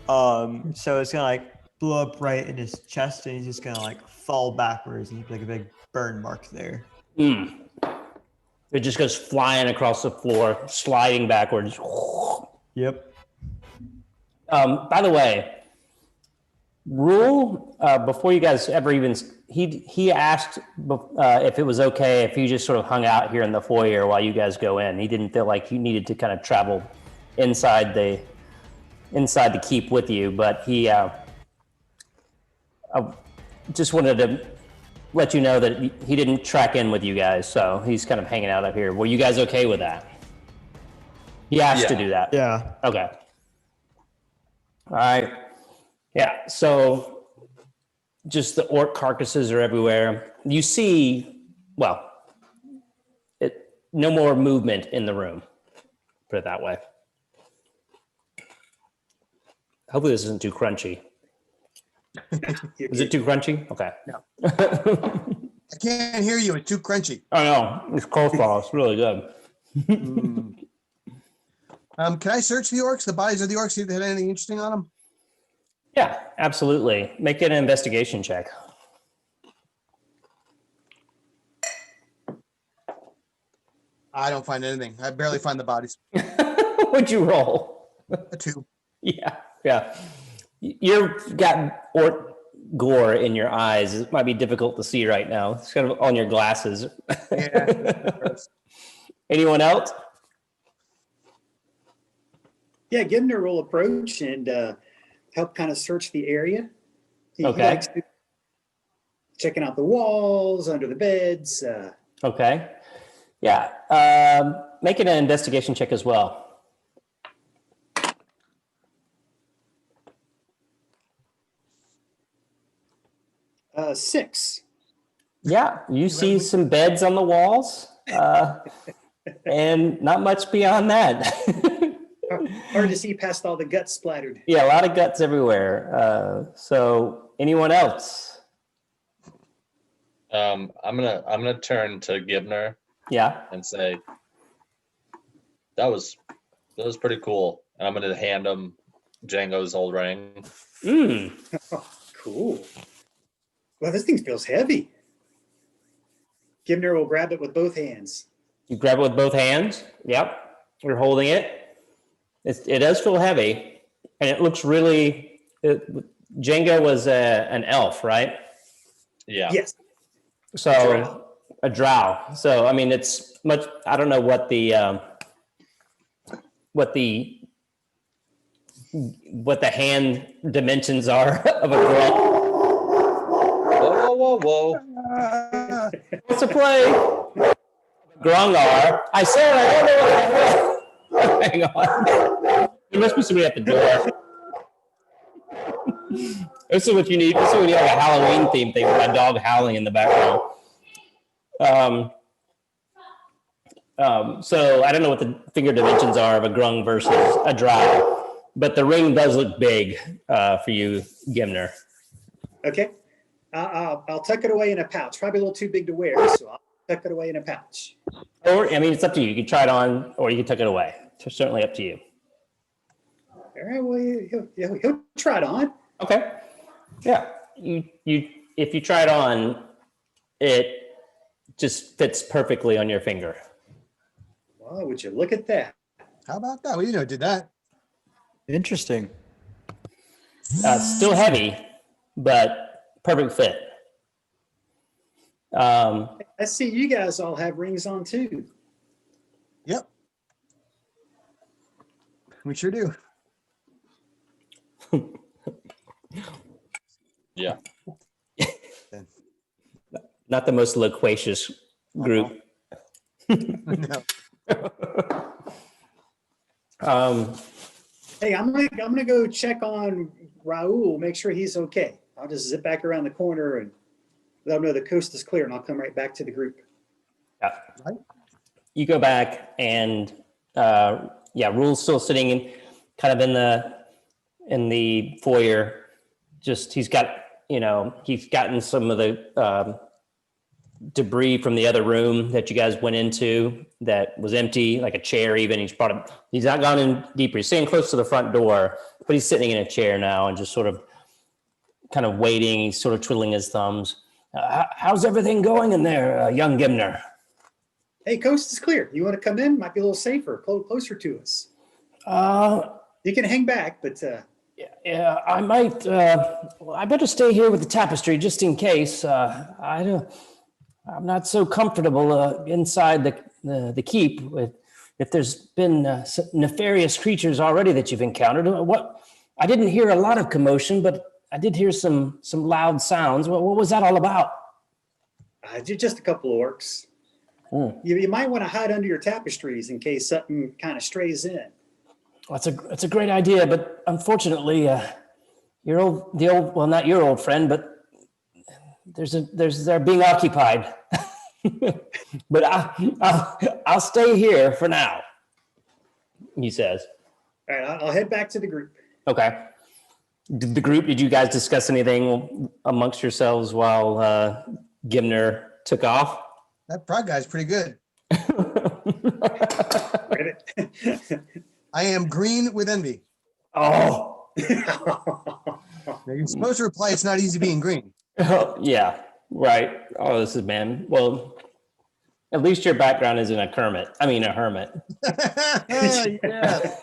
So it's gonna like blow up right in his chest, and he's just gonna like fall backwards, and you have like a big burn mark there. It just goes flying across the floor, sliding backwards. Yep. By the way, Rule, before you guys ever even, he asked if it was okay if you just sort of hung out here in the foyer while you guys go in. He didn't feel like you needed to kind of travel inside the keep with you, but he just wanted to let you know that he didn't track in with you guys, so he's kind of hanging out up here. Were you guys okay with that? He asked to do that. Yeah. Okay. All right. Yeah. So just the orc carcasses are everywhere. You see, well, no more movement in the room. Put it that way. Hopefully this isn't too crunchy. Is it too crunchy? Okay. No. I can't hear you. It's too crunchy. I know. It's coleslaw. It's really good. Can I search the orcs, the bodies of the orcs, see if they had anything interesting on them? Yeah, absolutely. Make it an investigation check. I don't find anything. I barely find the bodies. What'd you roll? A 2. Yeah. You've got orc gore in your eyes. It might be difficult to see right now. It's kind of on your glasses. Yeah. Anyone else? Yeah, Gimner will approach and help kind of search the area. He Okay. likes checking out the walls, under the beds. Okay. Yeah. Make it an investigation check as well. 6. Yeah, you see some beds on the walls, and not much beyond that. Hard to see past all the guts splattered. Yeah, a lot of guts everywhere. So, anyone else? I'm gonna turn to Gibner Yeah. and say that was pretty cool, and I'm gonna hand him Django's old ring. Oh, cool. Well, this thing feels heavy. Gimner will grab it with both hands. You grab it with both hands. Yep. You're holding it. It does feel heavy, and it looks really. Django was an elf, right? Yeah. Yes. So a drow. So I mean, it's much. I don't know what the hand dimensions are of a grung. Whoa. What's the play? Grung are. I said I don't know what the hell. Hang on. There must be somebody at the door. This is what you need. This is when you have a Halloween theme thing with my dog howling in the background. So I don't know what the finger dimensions are of a grung versus a drow, but the ring does look big for you, Gimner. Okay. I'll tuck it away in a pouch. Probably a little too big to wear, so I'll tuck it away in a pouch. Or, I mean, it's up to you. You can try it on, or you can tuck it away. It's certainly up to you. All right. Well, he'll try it on. Okay. Yeah. If you try it on, it just fits perfectly on your finger. Well, would you look at that? How about that? We didn't know it did that. Interesting. Still heavy, but perfect fit. I see you guys all have rings on too. Yep. We sure do. Yeah. Not the most loquacious group. No. Hey, I'm gonna go check on Raul, make sure he's okay. I'll just zip back around the corner and let him know the coast is clear, and I'll come right back to the group. Yeah. You go back and Rule's still sitting kind of in the foyer. Just he's gotten some of the debris from the other room that you guys went into that was empty, like a chair even. He's not gone in deeper. He's staying close to the front door, but he's sitting in a chair now and just sort of kind of waiting. He's sort of twiddling his thumbs. How's everything going in there, young Gimner? Hey, coast is clear. You want to come in? Might be a little safer, closer to us. You can hang back, but yeah, I might. I better stay here with the tapestry just in case. I'm not so comfortable inside the keep. If there's been nefarious creatures already that you've encountered, I didn't hear a lot of commotion, but I did hear some loud sounds. What was that all about? just a couple of orcs. You might want to hide under your tapestries in case something kind of strays in. That's a great idea, but unfortunately, well, not your old friend, but they're being occupied. But I'll stay here for now, he says. All right, I'll head back to the group. Okay. Did you guys discuss anything amongst yourselves while Gimner took off? That prog guy's pretty good. I am green with envy. Oh. You're supposed to reply, it's not easy being green. Oh, yeah, right. Oh, this is, man. Well, at least your background isn't a hermit. Yeah.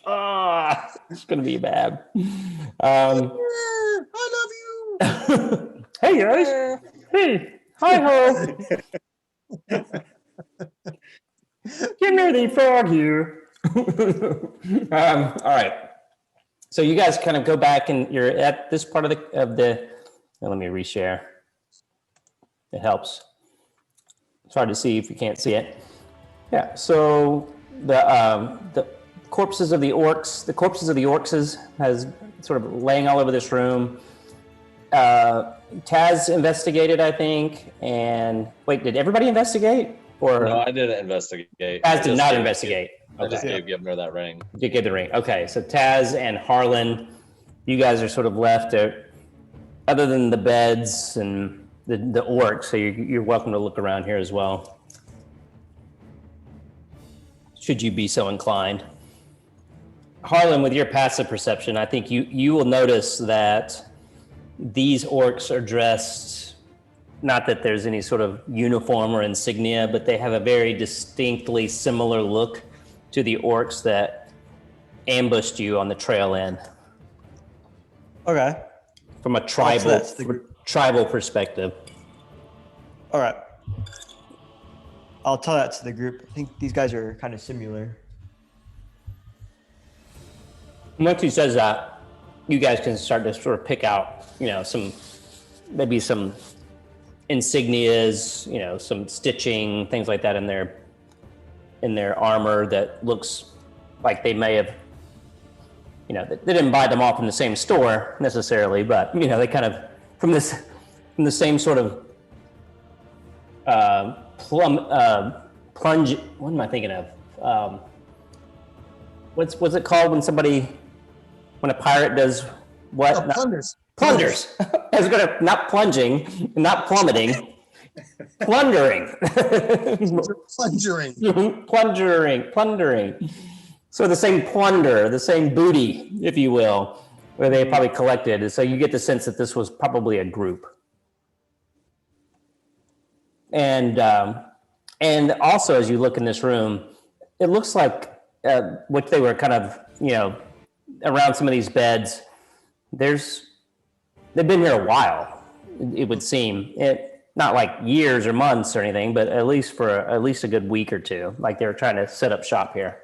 Ah, it's going to be bad. I love you. Hey, guys. Hey, hi, ho. Give me the frog here. All right. So you guys kind of go back and you're at this part of the let me reshare. It helps. It's hard to see if you can't see it. Yeah. So the corpses of the orcs has sort of laying all over this room. Taz investigated, I think. And wait, did everybody investigate? Or No, I didn't investigate. Taz did not investigate. I just Okay. gave Gibner that ring. You get the ring. Okay, so Taz and Harlen, you guys are sort of left there, other than the beds and the orcs, so you're welcome to look around here as well, should you be so inclined. Harlen, with your passive perception, I think you will notice that these orcs are dressed, not that there's any sort of uniform or insignia, but they have a very distinctly similar look to the orcs that ambushed you on the trail in. Okay. From a tribal that's the group. tribal perspective. All right. I'll tell that to the group. I think these guys are kind of similar. Once he says that, you guys can start to sort of pick out, maybe some insignias, some stitching, things like that in their armor that looks like they may have, they didn't buy them all from the same store necessarily, but they kind of from the same sort of plunge. What am I thinking of? What's it called when a pirate does what? Oh, plunders. Plunders. I was gonna not plunging, not plummeting. Plundering. Plundering. So the same plunder, the same booty, if you will, where they probably collected. So you get the sense that this was probably a group. And also, as you look in this room, it looks like which they were kind of, around some of these beds. They've been here a while, it would seem. Not like years or months or anything, but at least for at least a good week or two. Like they were trying to set up shop here.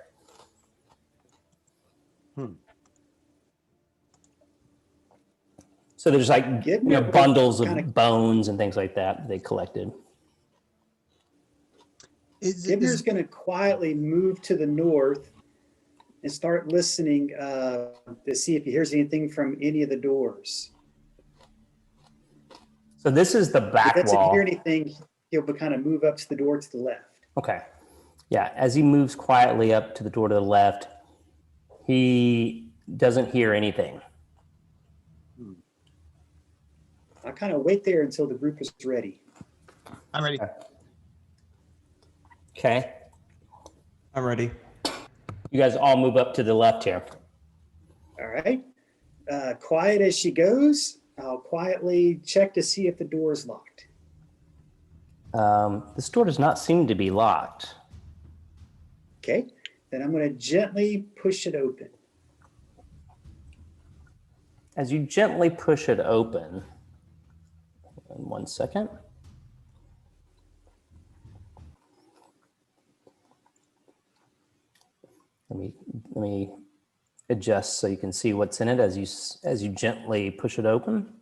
So there's like bundles of bones and things like that they collected. Gibner's going to quietly move to the north and start listening to see if he hears anything from any of the doors. So this is the back if wall. If he hear anything, he'll kind of move up to the door to the left. Okay. Yeah, as he moves quietly up to the door to the left, he doesn't hear anything. I'll kind of wait there until the group is ready. I'm ready. Okay. I'm ready. You guys all move up to the left here. All right. Quiet as she goes, I'll quietly check to see if the door is locked. This door does not seem to be locked. Okay. Then I'm going to gently push it open. As you gently push it open, in 1 second. Let me adjust so you can see what's in it as you gently push it open.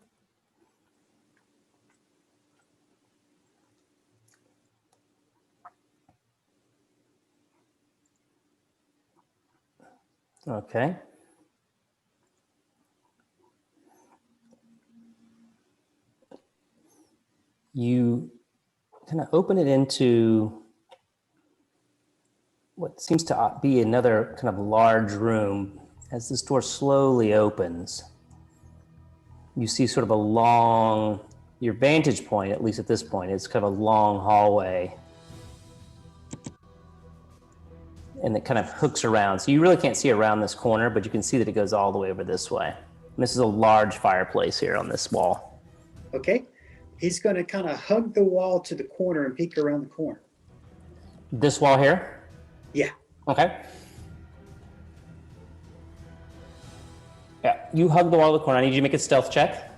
Okay. You kind of open it into what seems to be another kind of large room. As this door slowly opens, you see sort of a long, your vantage point, at least at this point, is kind of a long hallway. And it kind of hooks around. So you really can't see around this corner, but you can see that it goes all the way over this way. And this is a large fireplace here on this wall. Okay. He's going to kind of hug the wall to the corner and peek around the corner. This wall here? Yeah. Okay. Yeah, you hug the wall to the corner. I need you to make a stealth check.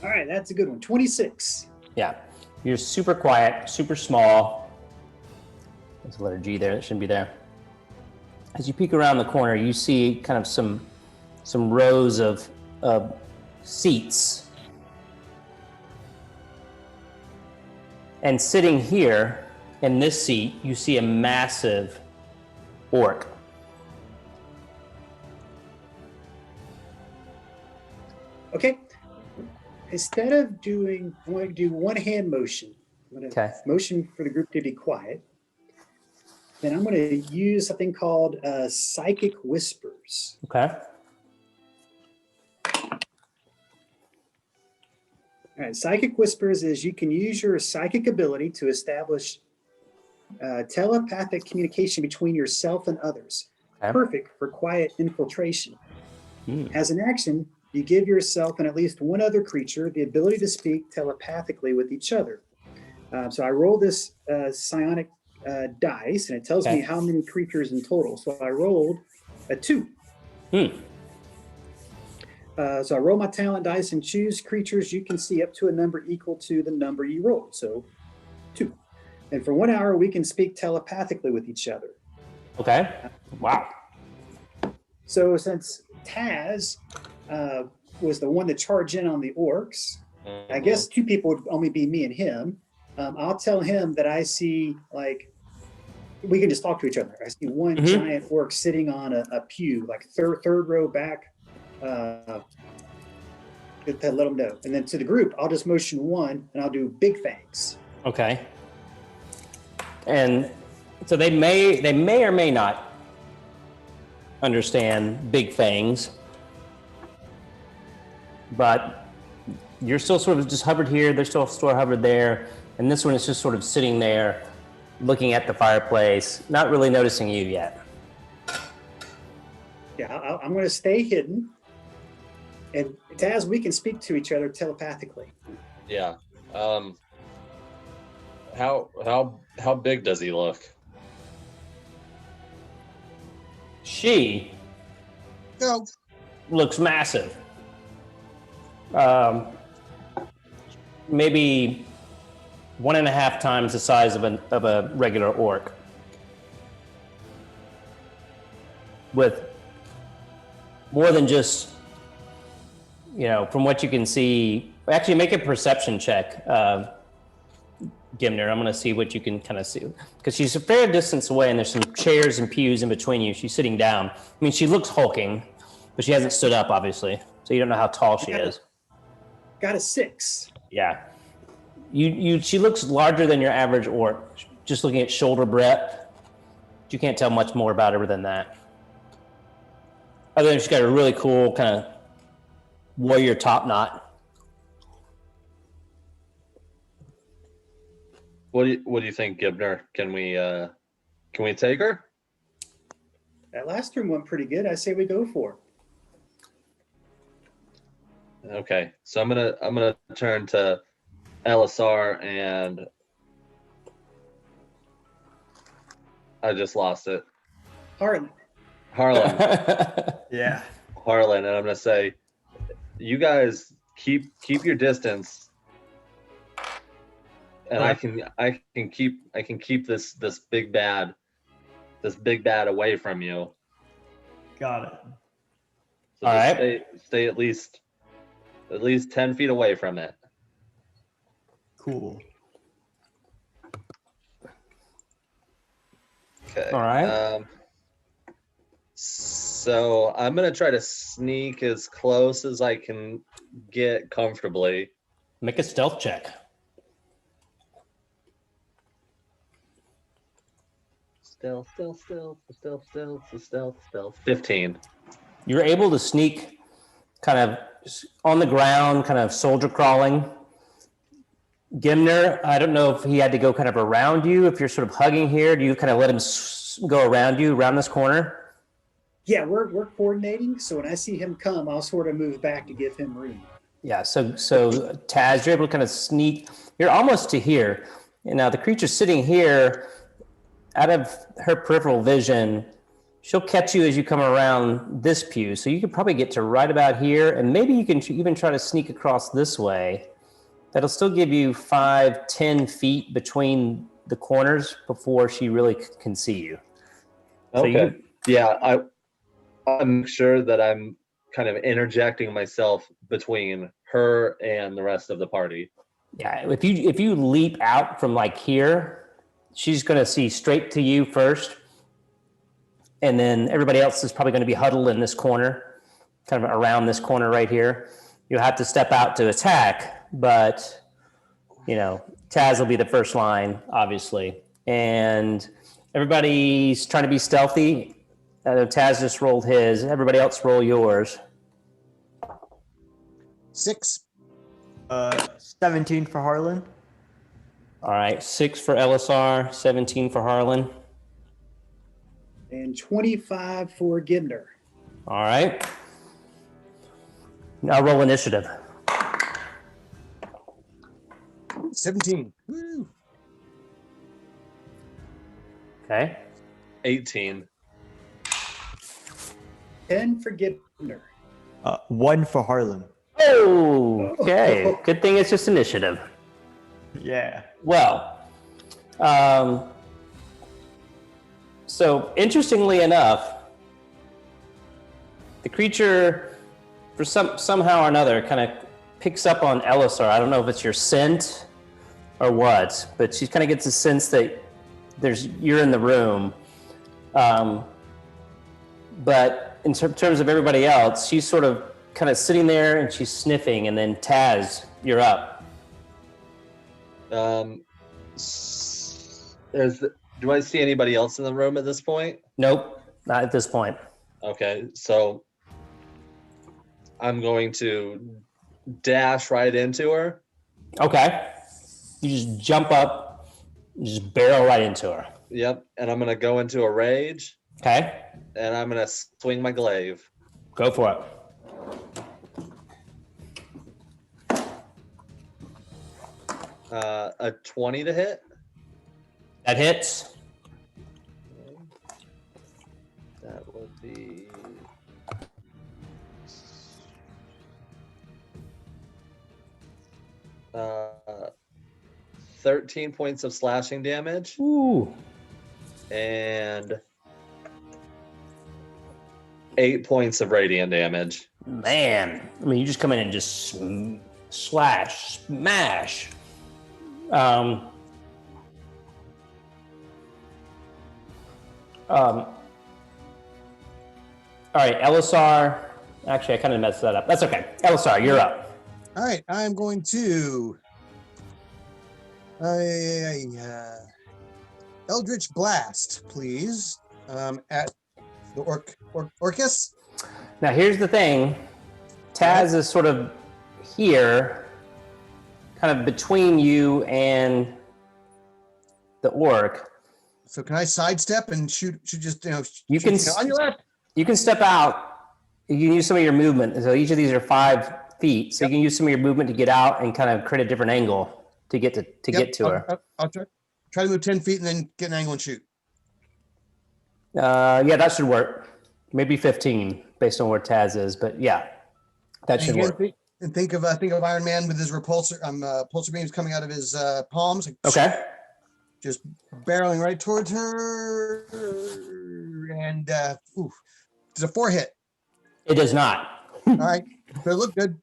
All right, that's a good one. 26. Yeah, you're super quiet, super small. There's a letter G there that shouldn't be there. As you peek around the corner, you see kind of some rows of seats. And sitting here in this seat, you see a massive orc. Okay. Instead of doing, I'm going to do one hand motion. I'm going to motion for the group to be quiet. Then I'm going to use something called psychic whispers. Okay. All right, psychic whispers is you can use your psychic ability to establish telepathic communication between yourself and others. Okay. Perfect for quiet infiltration. As an action, you give yourself and at least one other creature the ability to speak telepathically with each other. So I roll this psionic dice, and it tells me how many creatures in total. So I rolled a 2. So I roll my talent dice and choose creatures you can see up to a number equal to the number you rolled. So 2. And for 1 hour, we can speak telepathically with each other. Okay. Wow. So since Taz was the one to charge in on the orcs, I guess 2 people would only be me and him. I'll tell him that I see, like, we can just talk to each other. I see one giant orc sitting on a pew, like third row back. To let them know. And then to the group, I'll just motion 1 and I'll do big fangs. Okay. And so they may or may not understand big fangs, but you're still sort of just hovered here. They're still hovered there. And this one is just sort of sitting there looking at the fireplace, not really noticing you yet. Yeah, I'm going to stay hidden. And Taz, we can speak to each other telepathically. Yeah. How big does he look? She looks massive. Maybe 1.5 times the size of a regular orc. With more than just, from what you can see, actually make a perception check, Gimner. I'm going to see what you can kind of see. Because she's a fair distance away and there's some chairs and pews in between you. She's sitting down. I mean, she looks hulking, but she hasn't stood up, obviously. So you don't know how tall she is. Got a 6. Yeah. She looks larger than your average orc, just looking at shoulder breadth. You can't tell much more about her than that. Other than she's got a really cool kind of warrior top knot. What do you think, Gibner? Can we take her? That last room went pretty good. I say we go for it. Okay, so I'm gonna turn to LSR and I just lost it. Harlen. Yeah. Harlen, and I'm gonna say, you guys keep your distance, and I can keep this big bad away from you. Got it. So All just right. stay at least 10 feet away from it. Cool. Okay. All right. So I'm gonna try to sneak as close as I can get comfortably. Make a stealth check. Stealth. 15. You're able to sneak kind of on the ground, kind of soldier crawling. Gimner, I don't know if he had to go kind of around you, if you're sort of hugging here. Do you kind of let him go around you, around this corner? Yeah, we're coordinating. So when I see him come, I'll sort of move back to give him room. Yeah, so Taz, you're able to kind of sneak. You're almost to here. And now the creature's sitting here. Out of her peripheral vision, she'll catch you as you come around this pew. So you could probably get to right about here, and maybe you can even try to sneak across this way. That'll still give you 5-10 feet between the corners before she really can see you. Okay. Yeah, I'm sure that I'm kind of interjecting myself between her and the rest of the party. Yeah, if you leap out from like here, she's going to see straight to you first, and then everybody else is probably going to be huddled in this corner, kind of around this corner right here. You'll have to step out to attack, but Taz will be the first line, obviously, and everybody's trying to be stealthy. Taz just rolled his. Everybody else roll yours. 6. 17 for Harlen. All right, 6 for LSR, 17 for Harlen. And 25 for Gimner. All right. Now roll initiative. 17. Woo. Okay. 18. 10 for Gimner. 1 for Harlen. Oh, okay. Good thing it's just initiative. Yeah. Well, so interestingly enough, the creature, for somehow or another, kind of picks up on Elisar. I don't know if it's your scent or what, but she kind of gets a sense that you're in the room. But in terms of everybody else, she's sort of kind of sitting there and she's sniffing, and then Taz, you're up. Do I see anybody else in the room at this point? Nope, not at this point. Okay, so I'm going to dash right into her. Okay. You just jump up, you just barrel right into her. Yep, and I'm going to go into a rage. Okay. And I'm going to swing my glaive. Go for it. A 20 to hit. That hits. That would be 13 points of slashing damage. Ooh. And 8 points of radiant damage. Man, I mean, you just come in and just slash, smash. All right, Elisar. Actually, I kind of messed that up. That's okay. Elisar, you're up. All right, I'm going to Eldritch Blast, please, at the Orcus. Now, here's the thing. Taz is sort of here, kind of between you and the orc. So can I sidestep and shoot just, You can on your left? You can step out. You can use some of your movement. So each of these are 5 feet. So you can use some of your movement to get out and kind of create a different angle to get to her. I'll try to move 10 feet and then get an angle and shoot. Yeah, that should work. Maybe 15 based on where Taz is, but yeah, that should work. And think of Iron Man with his repulsor, pulsar beams coming out of his palms. Like, Okay. Just barreling right towards her, and does a 4 hit? It does not. All right, but it looked good.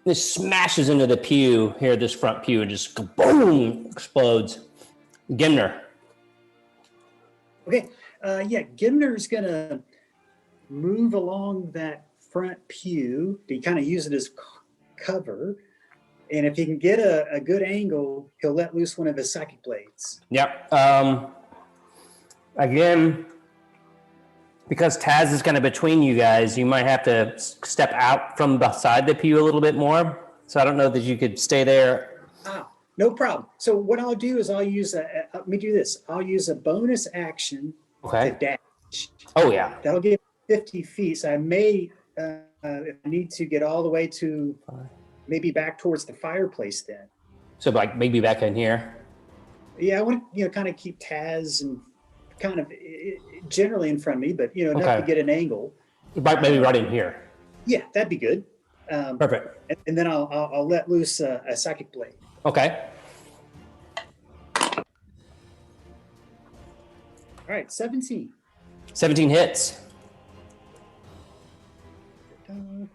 This smashes into the pew here, this front pew, and just boom, explodes. Gimner. Okay. Yeah, Gimner's gonna move along that front pew to kind of use it as cover. And if he can get a good angle, he'll let loose one of his psychic blades. Yep. Again, because Taz is kind of between you guys, you might have to step out from beside the pew a little bit more. So I don't know that you could stay there. No problem. So what I'll do is I'll use let me do this. I'll use a bonus action to dash. Oh, yeah. That'll give 50 feet. So I may, if I need to, get all the way to maybe back towards the fireplace then. So like maybe back in here. Yeah, I want to, kind of keep Taz and kind of generally in front of me, but, enough to get an angle. Maybe right in here. Yeah, that'd be good. Perfect. And then I'll let loose a psychic blade. Okay. All right, 17. 17 hits. Okay.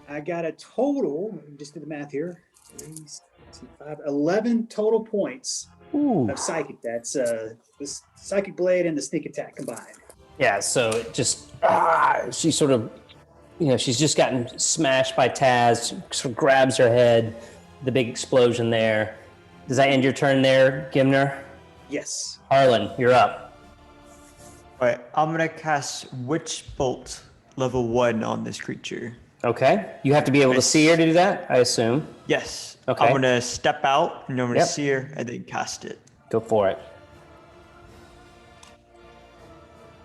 I got a total, just did the math here, 3, 6, 5, 11 total points of psychic. That's this psychic blade and the sneak attack combined. Yeah, so it just, she sort of, she's just gotten smashed by Taz, sort of grabs her head, the big explosion there. Does that end your turn there, Gimner? Yes. Harlen, you're up. All right, I'm gonna cast Witch Bolt level 1 on this creature. Okay. You have to be able to see her to do that, I assume. Yes. Okay. I'm gonna step out and I'm gonna see her and then cast it. Go for it.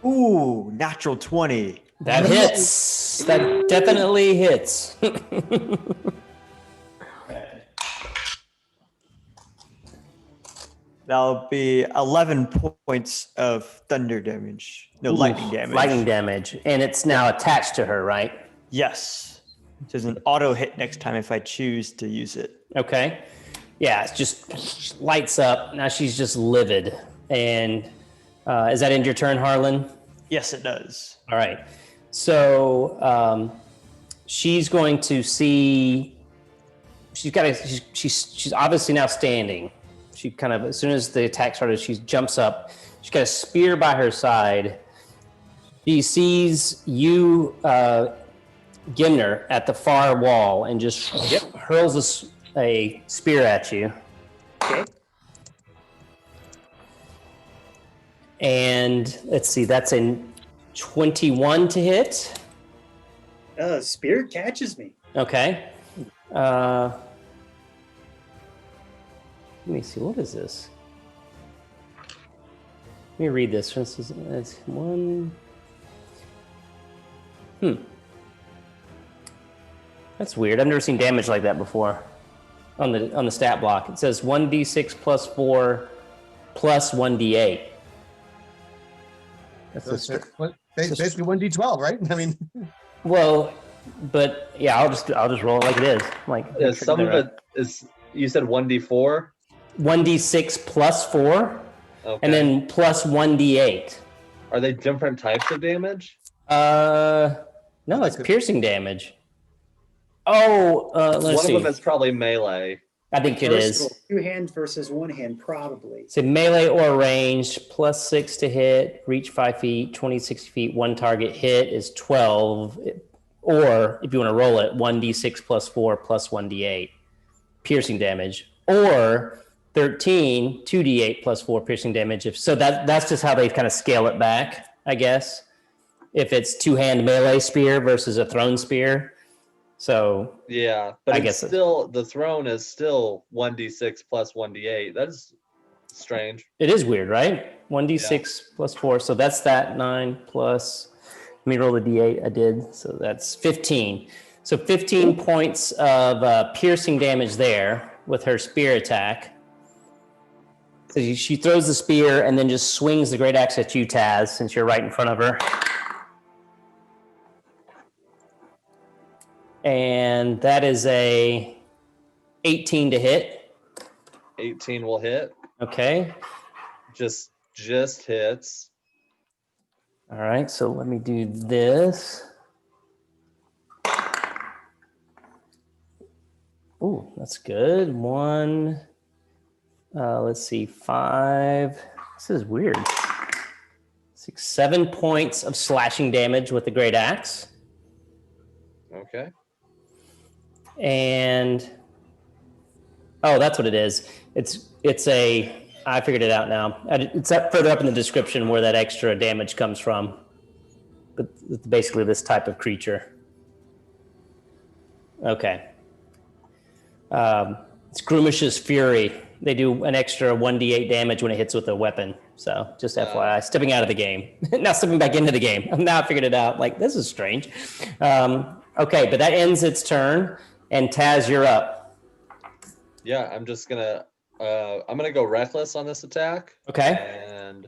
Ooh, natural 20. That hits. That definitely hits. That'll be 11 points of thunder damage. No, lightning damage. Lightning damage. And it's now attached to her, right? Yes. There's an auto hit next time if I choose to use it. Okay. Yeah, it just lights up. Now she's just livid. And is that end your turn, Harlan? Yes, it does. All right. So she's going to see. She's obviously now standing. She kind of, as soon as the attack started, she jumps up. She's got a spear by her side. She sees you, Gimner, at the far wall and just hurls a spear at you. Okay. And let's see, that's a 21 to hit. Spear catches me. Okay. Let me see, what is this? Let me read this. It's one. That's weird. I've never seen damage like that before on the stat block. It says 1d6 plus 4 plus 1d8. That's basically 1d12, right? I mean, well, but yeah, I'll just roll it like it is. Some of it is. You said 1d4. 1d6 plus 4, Okay. and then plus 1d8. Are they different types of damage? No, it's piercing damage. Oh, let's see. One of them is probably melee. I think it is. Two hands versus one hand, probably. So melee or ranged, plus 6 to hit, reach 5 feet, 26 feet, one target hit is 12. Or if you want to roll it, 1d6 plus 4 plus 1d8 piercing damage. Or 13, 2d8 plus 4 piercing damage. That's just how they kind of scale it back, I guess. If it's two-hand melee spear versus a thrown spear. So yeah, but I it's guess still the throne is still 1d6 plus 1d8. That's strange. it is weird, right? 1d6 plus 4. So that's that 9 plus. Let me roll the d8. I did. So that's 15. So 15 points of piercing damage there with her spear attack. So she throws the spear and then just swings the great axe at you, Taz, since you're right in front of her. And that is a 18 to hit. 18 will hit. Okay. Just hits. All right, so let me do this. Ooh, that's good. 1, Let's see, 5. This is weird. 6, 7 points of slashing damage with the great axe. Okay. And that's what it is. It's a. I figured it out now. It's up further up in the description where that extra damage comes from. But it's basically this type of creature. Okay. It's Grumish's Fury. They do an extra 1d8 damage when it hits with a weapon. So just FYI, stepping out of the game. Now stepping back into the game. Now I figured it out. Like, this is strange. Okay, but that ends its turn. And Taz, you're up. Yeah, I'm just gonna go reckless on this attack. Okay. And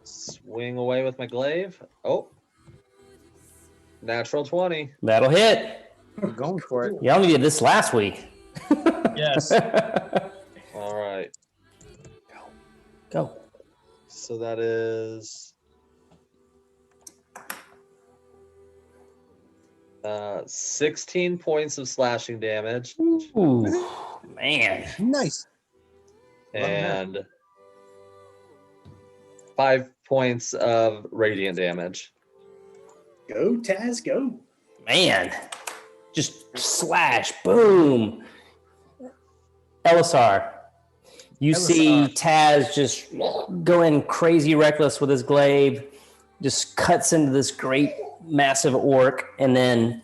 swing away with my glaive. Oh. Natural 20. That'll hit. I'm going for it. You only did this last week. Yes. All right. Go. So that is 16 points of slashing damage. Ooh, man. Nice. And 5 points of radiant damage. Go, Taz, go. Man. Just slash. Boom. Elisar. You see Taz just going crazy reckless with his glaive, just cuts into this great massive orc, and then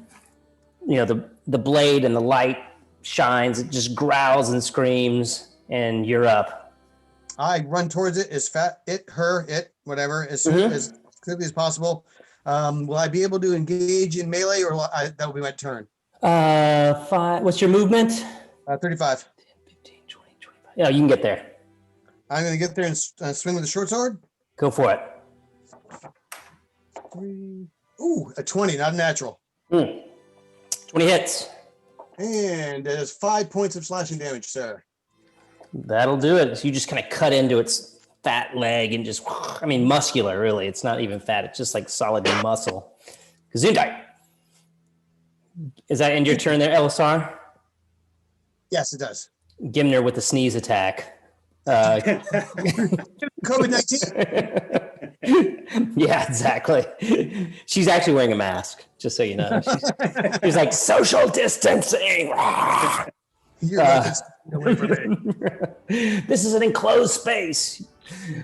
the blade and the light shines, it just growls and screams, and you're up. I run towards it as whatever, as soon as quickly as possible. Will I be able to engage in melee, or that will be my turn? 5. What's your movement? 35. 15, 20, 25. Yeah, you can get there. I'm going to get there and swing with the short sword. Go for it. 3. Ooh, a 20, not a natural. 20 hits. And that is 5 points of slashing damage, sir. That'll do it. So you just kind of cut into its fat leg and just, muscular, really. It's not even fat. It's just like solid muscle. Gesundheit. Is that end your turn there, Elisar? Yes, it does. Gimner with the sneeze attack. COVID-19. Yeah, exactly. She's actually wearing a mask, just so you know. She's like, social distancing. You're away from me. This is an enclosed space.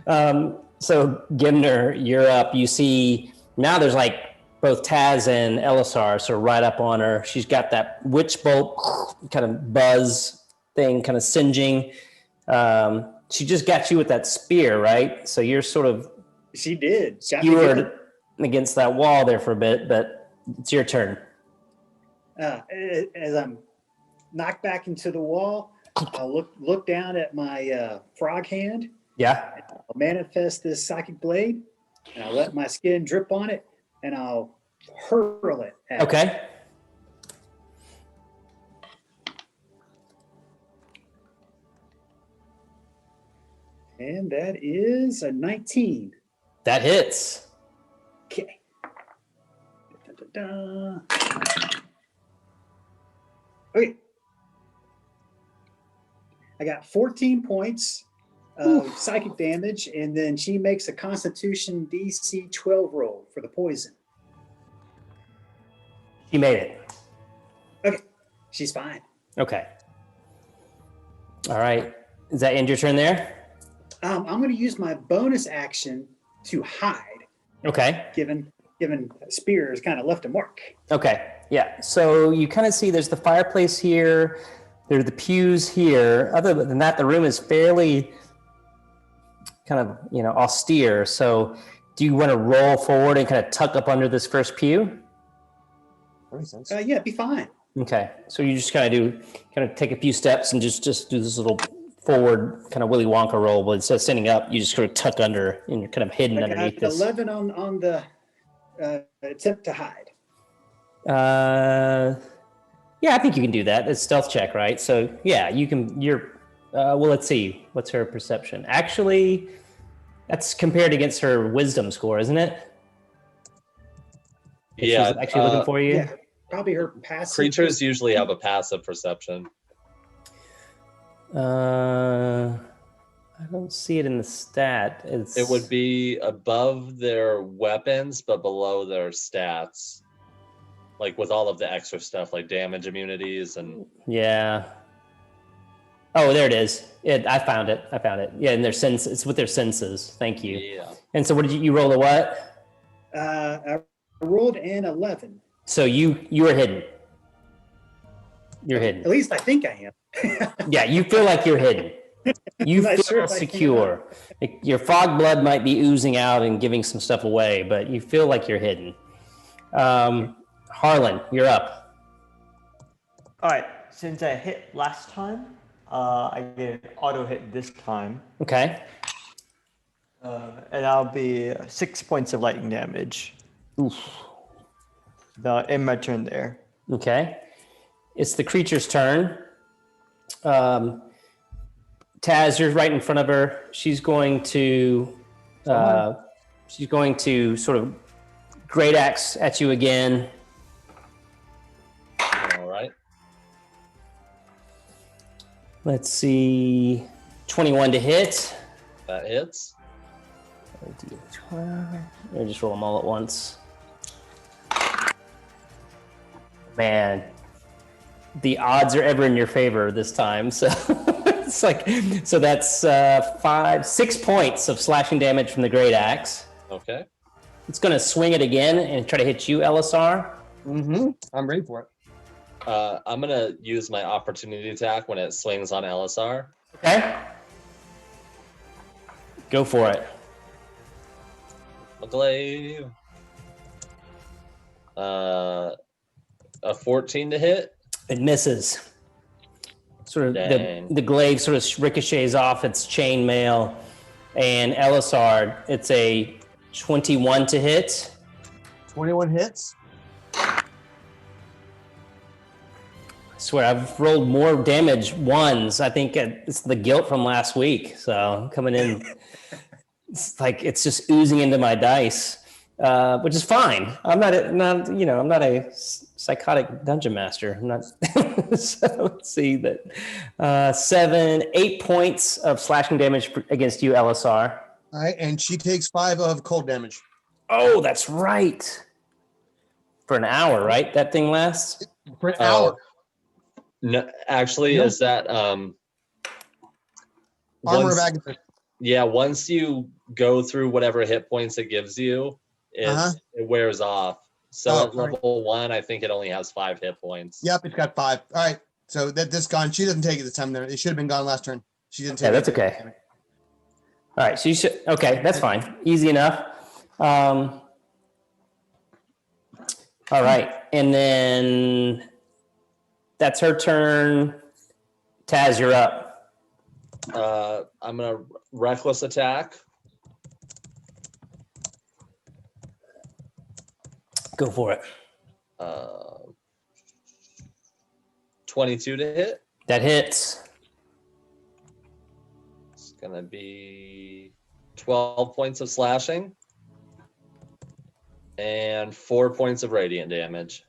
So Gimner, you're up. You see now there's like both Taz and Elisar, so right up on her. She's got that witch bolt kind of buzz thing, kind of singeing. She just got you with that spear, right? So you're sort of She did. skewered against that wall there for a bit, but it's your turn. As I'm knocked back into the wall, I'll look down at my frog hand. Yeah. I'll manifest this psychic blade, and I'll let my skin drip on it, and I'll hurl it at Okay. And that is a 19. That hits. Okay. Da-da-da. Okay. I got 14 points of psychic damage, and then she makes a Constitution DC 12 roll for the poison. You made it. Okay. She's fine. Okay. All right. Does that end your turn there? I'm going to use my bonus action to hide, Okay. given Spear has kind of left a mark. Okay. Yeah. So you kind of see there's the fireplace here. There are the pews here. Other than that, the room is fairly kind of, austere. So do you want to roll forward and kind of tuck up under this first pew? That makes sense. Yeah, it'd be fine. Okay. So you just kind of take a few steps and just do this little forward kind of Willy Wonka roll, but instead of standing up, you just sort of tuck under and you're kind of hidden I got underneath this. 11 on the attempt to hide. Yeah, I think you can do that. It's stealth check, right? So yeah, you can. Well, let's see. What's her perception? Actually, that's compared against her wisdom score, isn't it? If Yeah, she's actually looking for you. Yeah, probably her passive. Creatures usually have a passive perception. I don't see it in the stat. It would be above their weapons, but below their stats. Like with all of the extra stuff, like damage immunities and... Yeah. Oh, there it is. I found it. Yeah, and their sense. It's with their senses. Thank you. Yeah. And so, what did you roll? A what? I rolled an 11. So you are hidden. You're hidden. At least I think I am. Yeah, you feel like you're hidden. You Not feel sure if I secure. Your fog blood might be oozing out and giving some stuff away, but you feel like you're hidden. Harlen, you're up. All right. Since I hit last time, I get an auto hit this time. Okay. And that'll be 6 points of lightning damage. Oof. In my turn there. Okay. It's the creature's turn. Taz, you're right in front of her. She's going to sort of great axe at you again. All right. Let's see. 21 to hit. That hits. I'll just roll them all at once. Man, the odds are ever in your favor this time. So it's like, so that's 6 points of slashing damage from the great axe. Okay. It's going to swing it again and try to hit you, Elisar. I'm ready for it. I'm going to use my opportunity attack when it swings on Elisar. Okay. Go for it. A glaive. A 14 to hit. It misses. Sort of Dang. the glaive sort of ricochets off its chainmail, and Elisar, it's a 21 to hit. 21 hits. I swear I've rolled more damage ones. I think it's the guilt from last week. So coming in, it's like it's just oozing into my dice, which is fine. I'm not a psychotic dungeon master. I'm not. So let's see that 8 points of slashing damage against you, Elisar. All right, and she takes 5 of cold damage. Oh, that's right. For an hour, right? That thing lasts For an hour. No, actually, Nope. is that Armor once- of Agathis. Yeah, once you go through whatever hit points it gives you, it wears off. So Oh, at level 1, I think it only has 5 hit points. Yep, it's got 5. All right, so that's gone. She doesn't take it this time. There, it should have been gone last turn. She didn't take Yeah, it. that's okay. All right, so you should. Okay, that's fine. Easy enough. All right, and then that's her turn. Taz, you're up. I'm gonna reckless attack. Go for it. 22 to hit. That hits. It's gonna be 12 points of slashing and 4 points of radiant damage.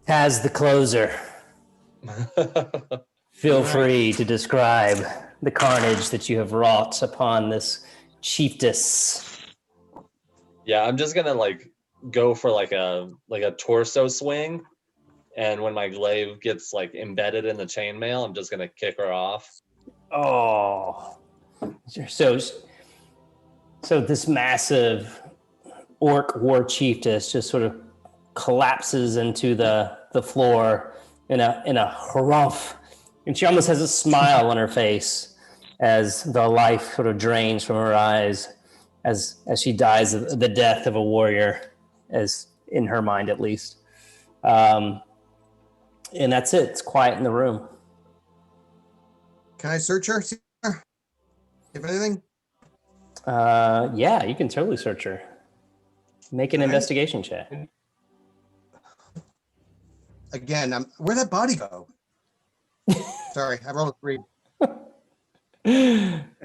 Taz, the closer. Feel free to describe the carnage that you have wrought upon this chiefess. Yeah, I'm just gonna go for like a torso swing, and when my glaive gets embedded in the chainmail, I'm just gonna kick her off. Oh, so this massive orc war chiefess just sort of collapses into the floor in a harumph, and she almost has a smile on her face as the life sort of drains from her eyes as she dies the death of a warrior, as in her mind at least. And that's it. It's quiet in the room. Can I search her? See her? If anything? Yeah, you can totally search her. Make an All right. investigation check. Again, where'd that body go? Sorry, I rolled a 3.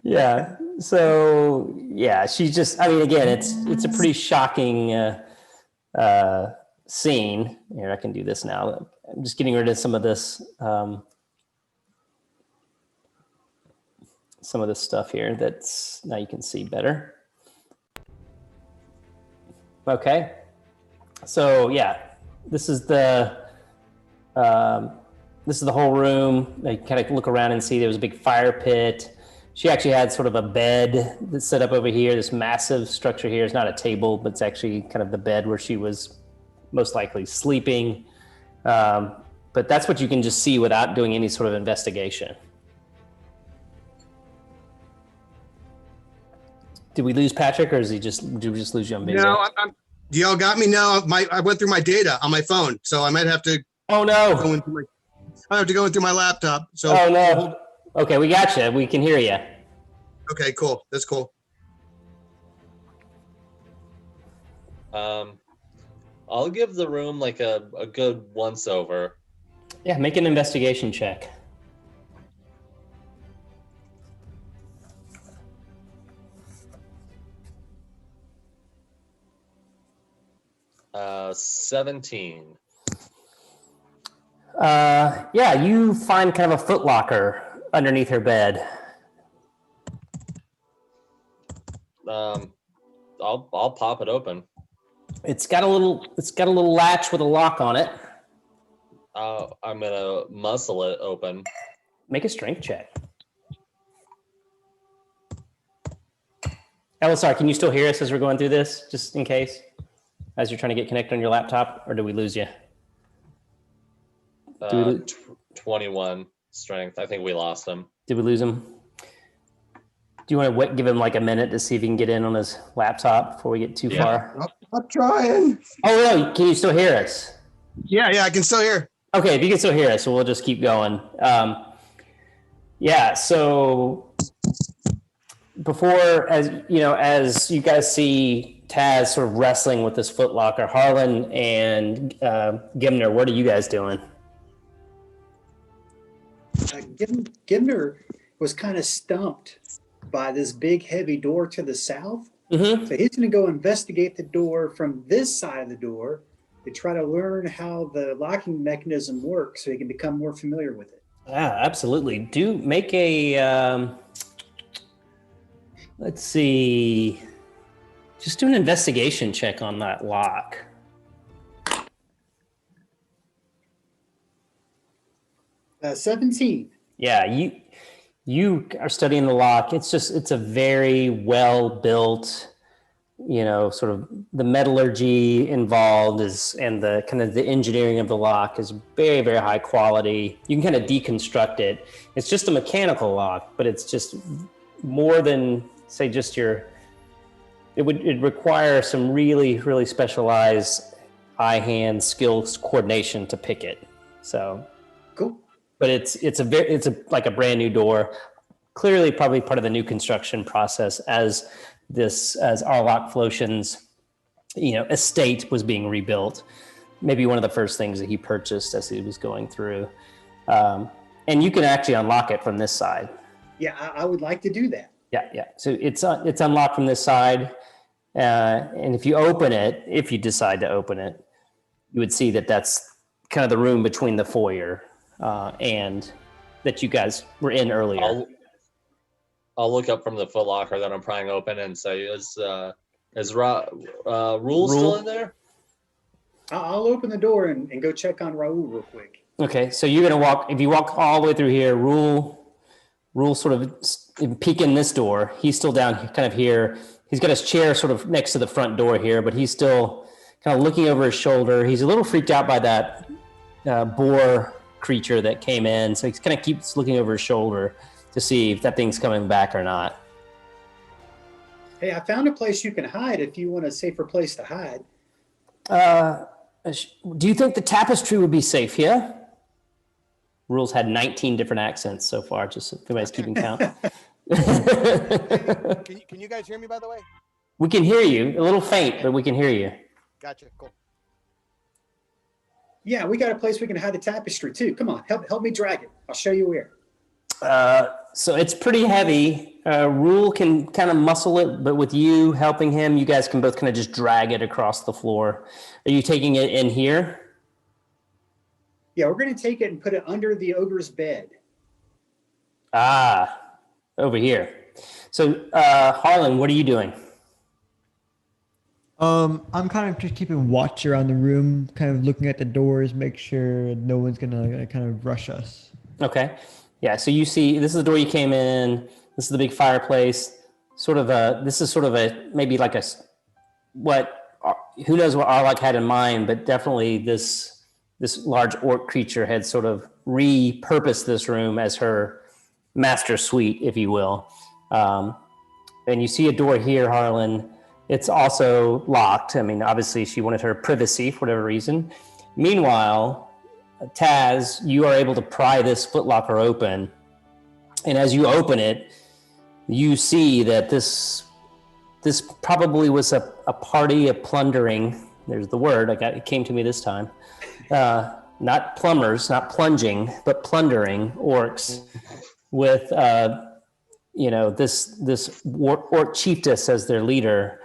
Yeah. So yeah, she's just. I mean, again, it's a pretty shocking scene. Here, I can do this now. I'm just getting rid of some of this some of this stuff here that's now you can see better. Okay. So yeah, this is the whole room. You kind of look around and see there was a big fire pit. She actually had sort of a bed that's set up over here. This massive structure here is not a table, but it's actually kind of the bed where she was most likely sleeping. But that's what you can just see without doing any sort of investigation. Did we lose Patrick, or did we just lose you on video? No, y'all got me now. I went through my data on my phone, so I might have to. Oh no! I have to go in through my laptop. So. Oh no! Okay, we got you. We can hear you. Okay, cool. That's cool. I'll give the room like a good once over. Yeah, make an investigation check. Uh, 17. Yeah, you find kind of a footlocker underneath her bed. I'll pop it open. It's got a little latch with a lock on it. I'm gonna muscle it open. Make a strength check. Elisar, can you still hear us as we're going through this, just in case? As you're trying to get connected on your laptop, or do we lose you? 21 strength. I think we lost him. Did we lose him? Do you want to give him like a minute to see if he can get in on his laptop before we get too far? I'm trying. Oh, no, can you still hear us? Yeah, I can still hear. Okay, if you can still hear us, we'll just keep going. Yeah, so before, as you guys see Taz sort of wrestling with this footlocker, Harlen and Gimner, what are you guys doing? Gimner was kind of stumped by this big heavy door to the south. Mm-hmm. So he's going to go investigate the door from this side of the door to try to learn how the locking mechanism works so he can become more familiar with it. Yeah, absolutely. Do make a, let's see, just do an investigation check on that lock. 17. Yeah, you are studying the lock. It's a very well built, sort of the metallurgy involved and the kind of the engineering of the lock is very, very high quality. You can kind of deconstruct it. It's just a mechanical lock, but it's just more than say just it'd require some really, really specialized eye-hand skills coordination to pick it. So cool. But it's like a brand new door, clearly probably part of the new construction process as Arlock Floshin's, estate was being rebuilt. Maybe one of the first things that he purchased as he was going through. And you can actually unlock it from this side. Yeah, I would like to do that. Yeah. So it's unlocked from this side. And if you decide to open it, you would see that that's kind of the room between the foyer and that you guys were in earlier. I'll look up from the footlocker that I'm prying open and say, is Rule still in there? I'll open the door and go check on Raul real quick. Okay, so you're gonna if you walk all the way through here, Rule sort of peek in this door. He's still down kind of here. He's got his chair sort of next to the front door here, but he's still kind of looking over his shoulder. He's a little freaked out by that boar creature that came in, so he kind of keeps looking over his shoulder to see if that thing's coming back or not. Hey, I found a place you can hide if you want a safer place to hide. Do you think the tapestry would be safe here? Rules had 19 different accents so far, just so everybody's keeping count. Can you guys hear me, by the way? We can hear you. A little faint, but we can hear you. Gotcha. Cool. Yeah, we got a place we can hide the tapestry too. Come on, help me drag it. I'll show you where. So it's pretty heavy. Rule can kind of muscle it, but with you helping him, you guys can both kind of just drag it across the floor. Are you taking it in here? Yeah, we're going to take it and put it under the ogre's bed. Ah, over here. So, Harlan, what are you doing? I'm kind of just keeping watch around the room, kind of looking at the doors, make sure no one's gonna kind of rush us. Okay. Yeah. So you see, this is the door you came in. This is the big fireplace. This is sort of a, maybe like who knows what Arlock had in mind, but definitely this large orc creature had sort of repurposed this room as her master suite, if you will. And you see a door here, Harlan. It's also locked. I mean, obviously she wanted her privacy for whatever reason. Meanwhile, Taz, you are able to pry this footlocker open. And as you open it, you see that this probably was a party of plundering. There's the word. It came to me this time. Not plumbers, not plunging, but plundering orcs with, this orc chiefess as their leader.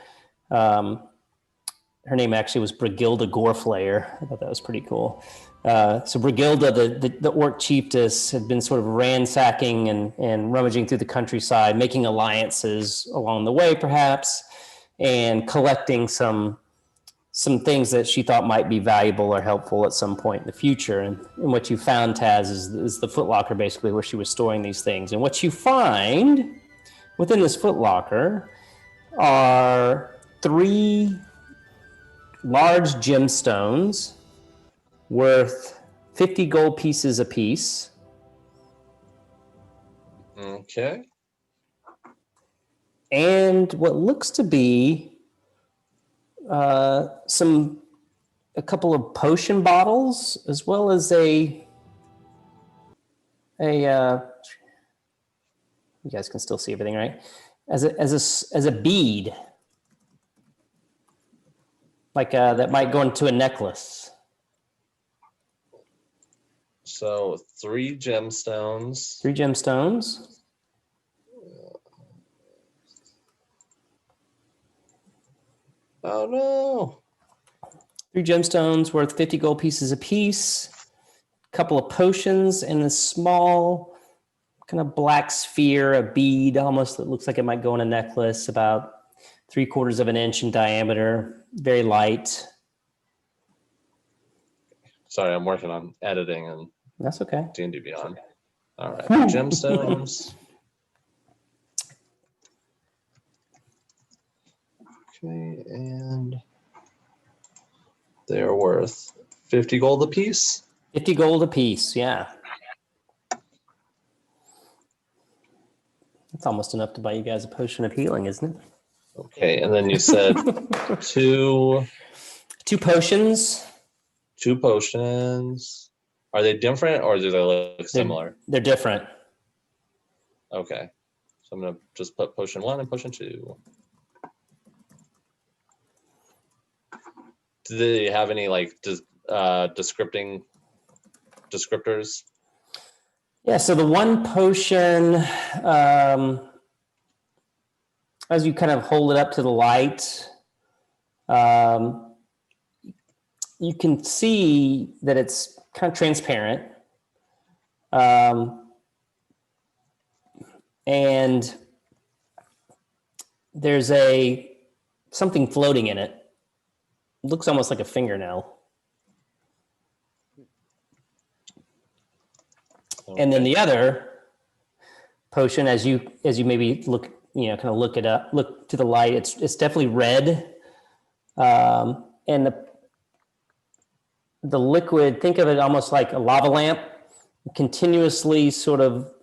Her name actually was Brogilda Gore Flayer. I thought that was pretty cool. So Brogilda, the orc chiefess, had been sort of ransacking and rummaging through the countryside, making alliances along the way, perhaps, and collecting some things that she thought might be valuable or helpful at some point in the future. And what you found, Taz, is the footlocker, basically, where she was storing these things. And what you find within this footlocker are 3 large gemstones worth 50 gold pieces apiece. Okay. And what looks to be a couple of potion bottles, as well as you guys can still see everything, right? As a bead, like that might go into a necklace. So 3 gemstones. 3 gemstones. Oh no. 3 gemstones worth 50 gold pieces apiece. A couple of potions and a small kind of black sphere, a bead almost that looks like it might go in a necklace, about 3/4 of an inch in diameter, very light. Sorry, I'm working on editing and That's okay. D&D Beyond. All right, gemstones. Okay, and they are worth 50 gold apiece. 50 gold apiece, yeah. That's almost enough to buy you guys a potion of healing, isn't it? Okay, and then you said 2 potions. 2 potions. Are they different or do they look similar? They're different. Okay, so I'm gonna just put potion 1 and potion 2. Do they have any descriptors? Yeah, so the one potion, as you kind of hold it up to the light, you can see that it's kind of transparent. And there's something floating in it. It looks almost like a fingernail. Okay. And then the other potion, as you maybe look, kind of look to the light, it's definitely red. And the liquid, think of it almost like a lava lamp, continuously sort of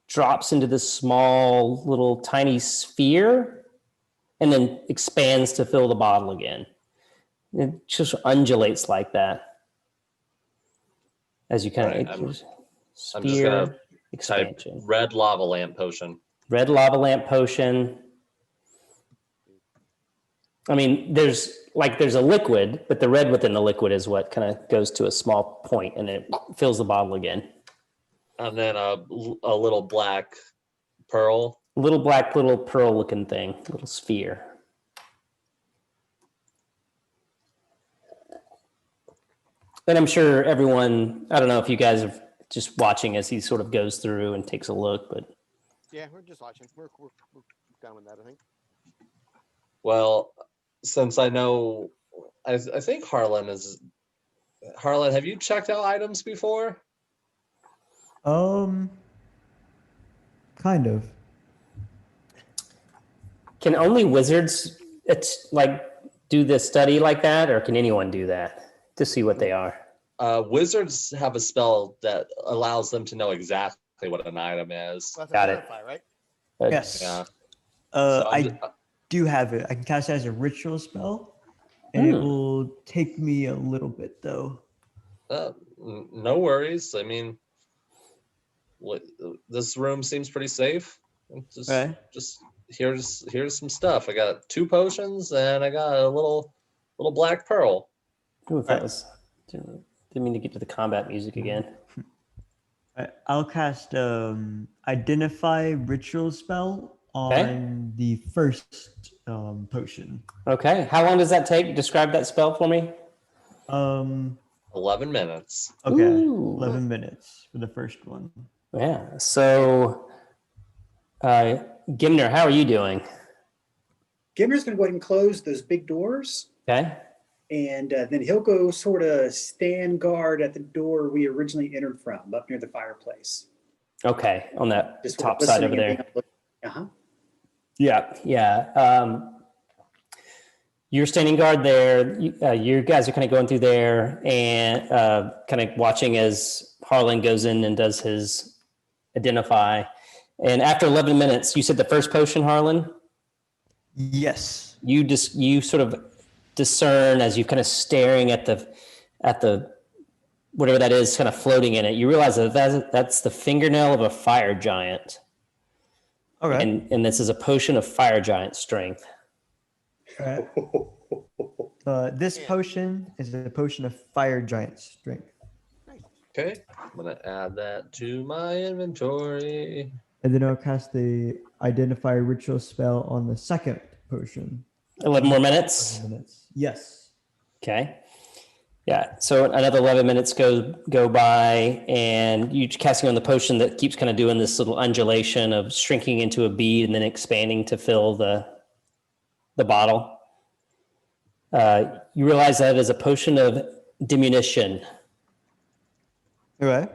drops into this small little tiny sphere and then expands to fill the bottle again. It just undulates like that as you kind of I'm just gonna expansion. type red lava lamp potion. Red lava lamp potion. I mean, there's a liquid, but the red within the liquid is what kind of goes to a small point and it fills the bottle again. And then a little black pearl. Little pearl looking thing, little sphere. And I'm sure everyone, I don't know if you guys are just watching as he sort of goes through and takes a look, but Yeah, we're just watching. We're done with that, I think. Well, since I know, I think Harlen, have you checked out items before? Kind of. Can only wizards do this study like that, or can anyone do that to see what they are? Wizards have a spell that allows them to know exactly what an item is. Well, that's Got a it. verify, right? Yes. Yeah. I do have it. I can cast it as a ritual spell, and it will take me a little bit though. No worries. I mean, this room seems pretty safe. Just here's some stuff. I got 2 potions and I got a little black pearl. Ooh, that was didn't mean to get to the combat music again. I'll cast identify ritual spell on the first potion. Okay. How long does that take? Describe that spell for me. 11 minutes. Okay. Ooh. 11 minutes for the first one. Yeah. So, Gimner, how are you doing? Gimner's going to go ahead and close those big doors. Okay. And then he'll go sort of stand guard at the door we originally entered from, up near the fireplace. Okay. On that Just top side over there. Uh-huh. Yeah. You're standing guard there. You guys are kind of going through there and kind of watching as Harlan goes in and does his identify. And after 11 minutes, you said the first potion, Harlan? Yes. You sort of discern as you're kind of staring at the whatever that is kind of floating in it. You realize that's the fingernail of a fire giant. Okay. And this is a potion of fire giant strength. Right. This potion is a potion of fire giant strength. Okay. I'm going to add that to my inventory. And then I'll cast the identify ritual spell on the second potion. 11 more minutes. 11 minutes. Yes. Okay. Yeah. So another 11 minutes go by, and you're casting on the potion that keeps kind of doing this little undulation of shrinking into a bead and then expanding to fill the bottle. You realize that is a potion of diminution. Okay.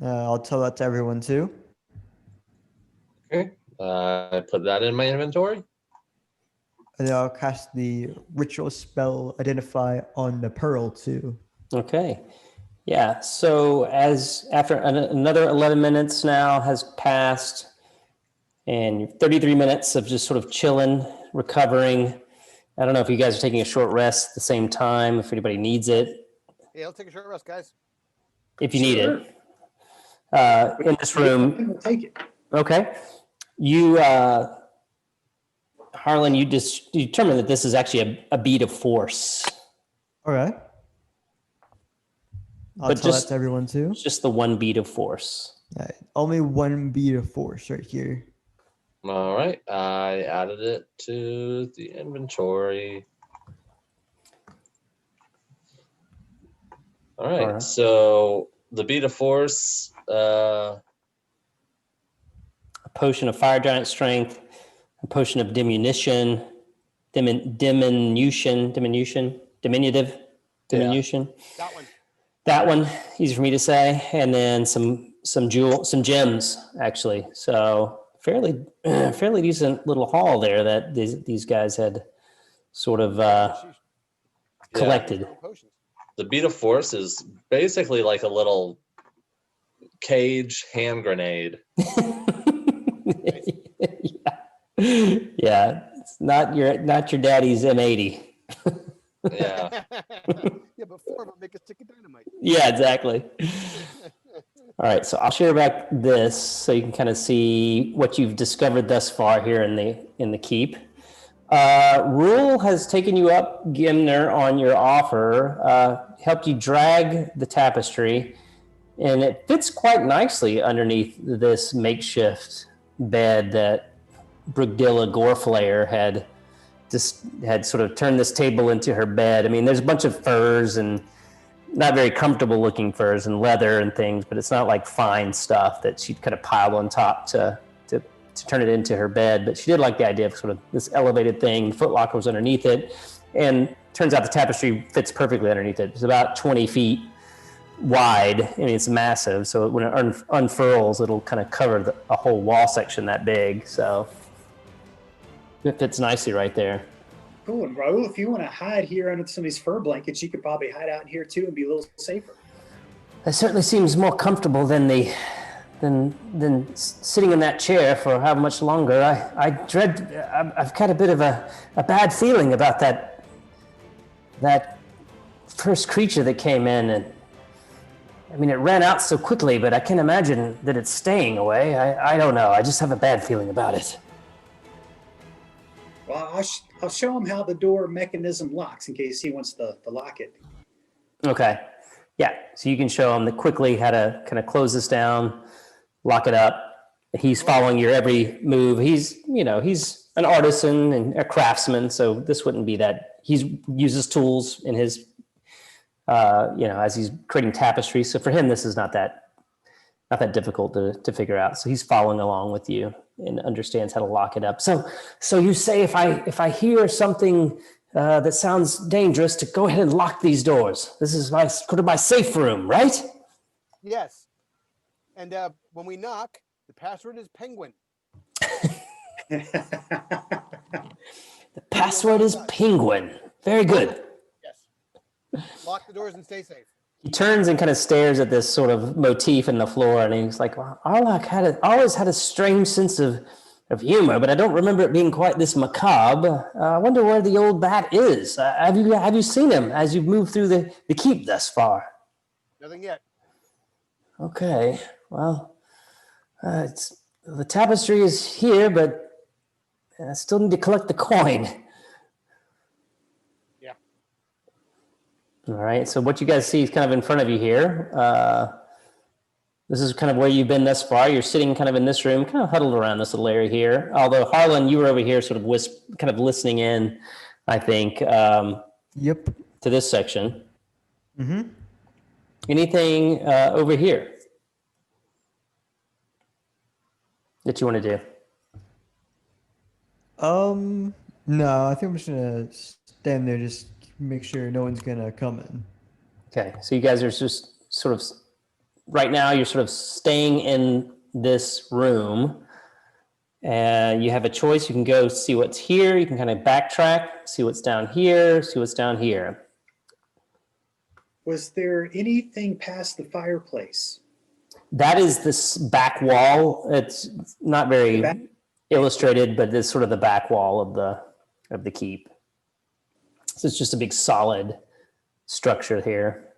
I'll tell that to everyone too. Okay. I put that in my inventory. And then I'll cast the ritual spell identify on the pearl too. Okay. Yeah. So as after another 11 minutes now has passed, and 33 minutes of just sort of chilling, recovering. I don't know if you guys are taking a short rest at the same time, if anybody needs it. Yeah, let's take a short rest, guys. If you need it. In this room. We'll take it. Okay. You, Harlan, you determined that this is actually a bead of force. All right. I'll But tell just- that to everyone too. It's just the one bead of force. All right. Only one bead of force right here. All right. I added it to the inventory. All right. Alright. So the bead of force, A potion of fire giant strength, a potion of diminution, diminutive. That one, easy for me to say, and then some gems actually. So fairly decent little haul there that these guys had sort of collected. Potions. the bead of force is basically like a little cage hand grenade. Yeah, it's not your daddy's M80. Yeah. Yeah, but 4 of them make a stick of dynamite. Yeah, exactly. All right, so I'll share back this so you can kind of see what you've discovered thus far here in the keep. Rule has taken you up, Gimner, on your offer, helped you drag the tapestry, and it fits quite nicely underneath this makeshift bed that Brogilda Gore Flayer had sort of turned this table into her bed. I mean, there's a bunch of furs and not very comfortable looking furs and leather and things, but it's not like fine stuff that she'd kind of piled on top to to turn it into her bed, but she did like the idea of sort of this elevated thing. The footlocker was underneath it, and turns out the tapestry fits perfectly underneath it. It's about 20 feet wide. I mean, it's massive. So when it unfurls, it'll kind of cover a whole wall section that big. So it fits nicely right there. Cool. And Raul, if you want to hide here under some of these fur blankets, you could probably hide out here too and be a little safer. It certainly seems more comfortable than sitting in that chair for how much longer. I've got a bit of a bad feeling about that first creature that came in, and I mean, it ran out so quickly, but I can't imagine that it's staying away. I don't know. I just have a bad feeling about it. Well, I'll show him how the door mechanism locks in case he wants to lock it. Okay. Yeah. So you can show him quickly how to kind of close this down, lock it up. He's following your every move. He's an artisan and a craftsman, so this wouldn't be that. He uses tools in his, as he's creating tapestry. So for him, this is not that difficult to figure out. So he's following along with you and understands how to lock it up. So you say if I hear something that sounds dangerous, to go ahead and lock these doors. This is my safe room, right? Yes. And when we knock, the password is penguin. The password is penguin. Very good. Yes. Lock the doors and stay safe. He turns and kind of stares at this sort of motif in the floor, and he's like, well, Arlock always had a strange sense of humor, but I don't remember it being quite this macabre. I wonder where the old bat is. Have you seen him as you've moved through the keep thus far? Nothing yet. Okay, well, the tapestry is here, but I still need to collect the coin. Yeah. All right, so what you guys see is kind of in front of you here. This is kind of where you've been thus far. You're sitting kind of in this room, kind of huddled around this little area here. Although, Harlen, you were over here sort of kind of listening in, I think, Yep. to this section. Mm-hmm. Anything over here that you want to do? No, I think I'm just gonna stand there, just make sure no one's gonna come in. Okay, so you guys are just sort of, right now you're sort of staying in this room, and you have a choice. You can go see what's here. You can kind of backtrack, see what's down here, see what's down here. Was there anything past the fireplace? That is this back wall. It's not very illustrated, but it's sort of the back wall of the keep. So it's just a big solid structure here.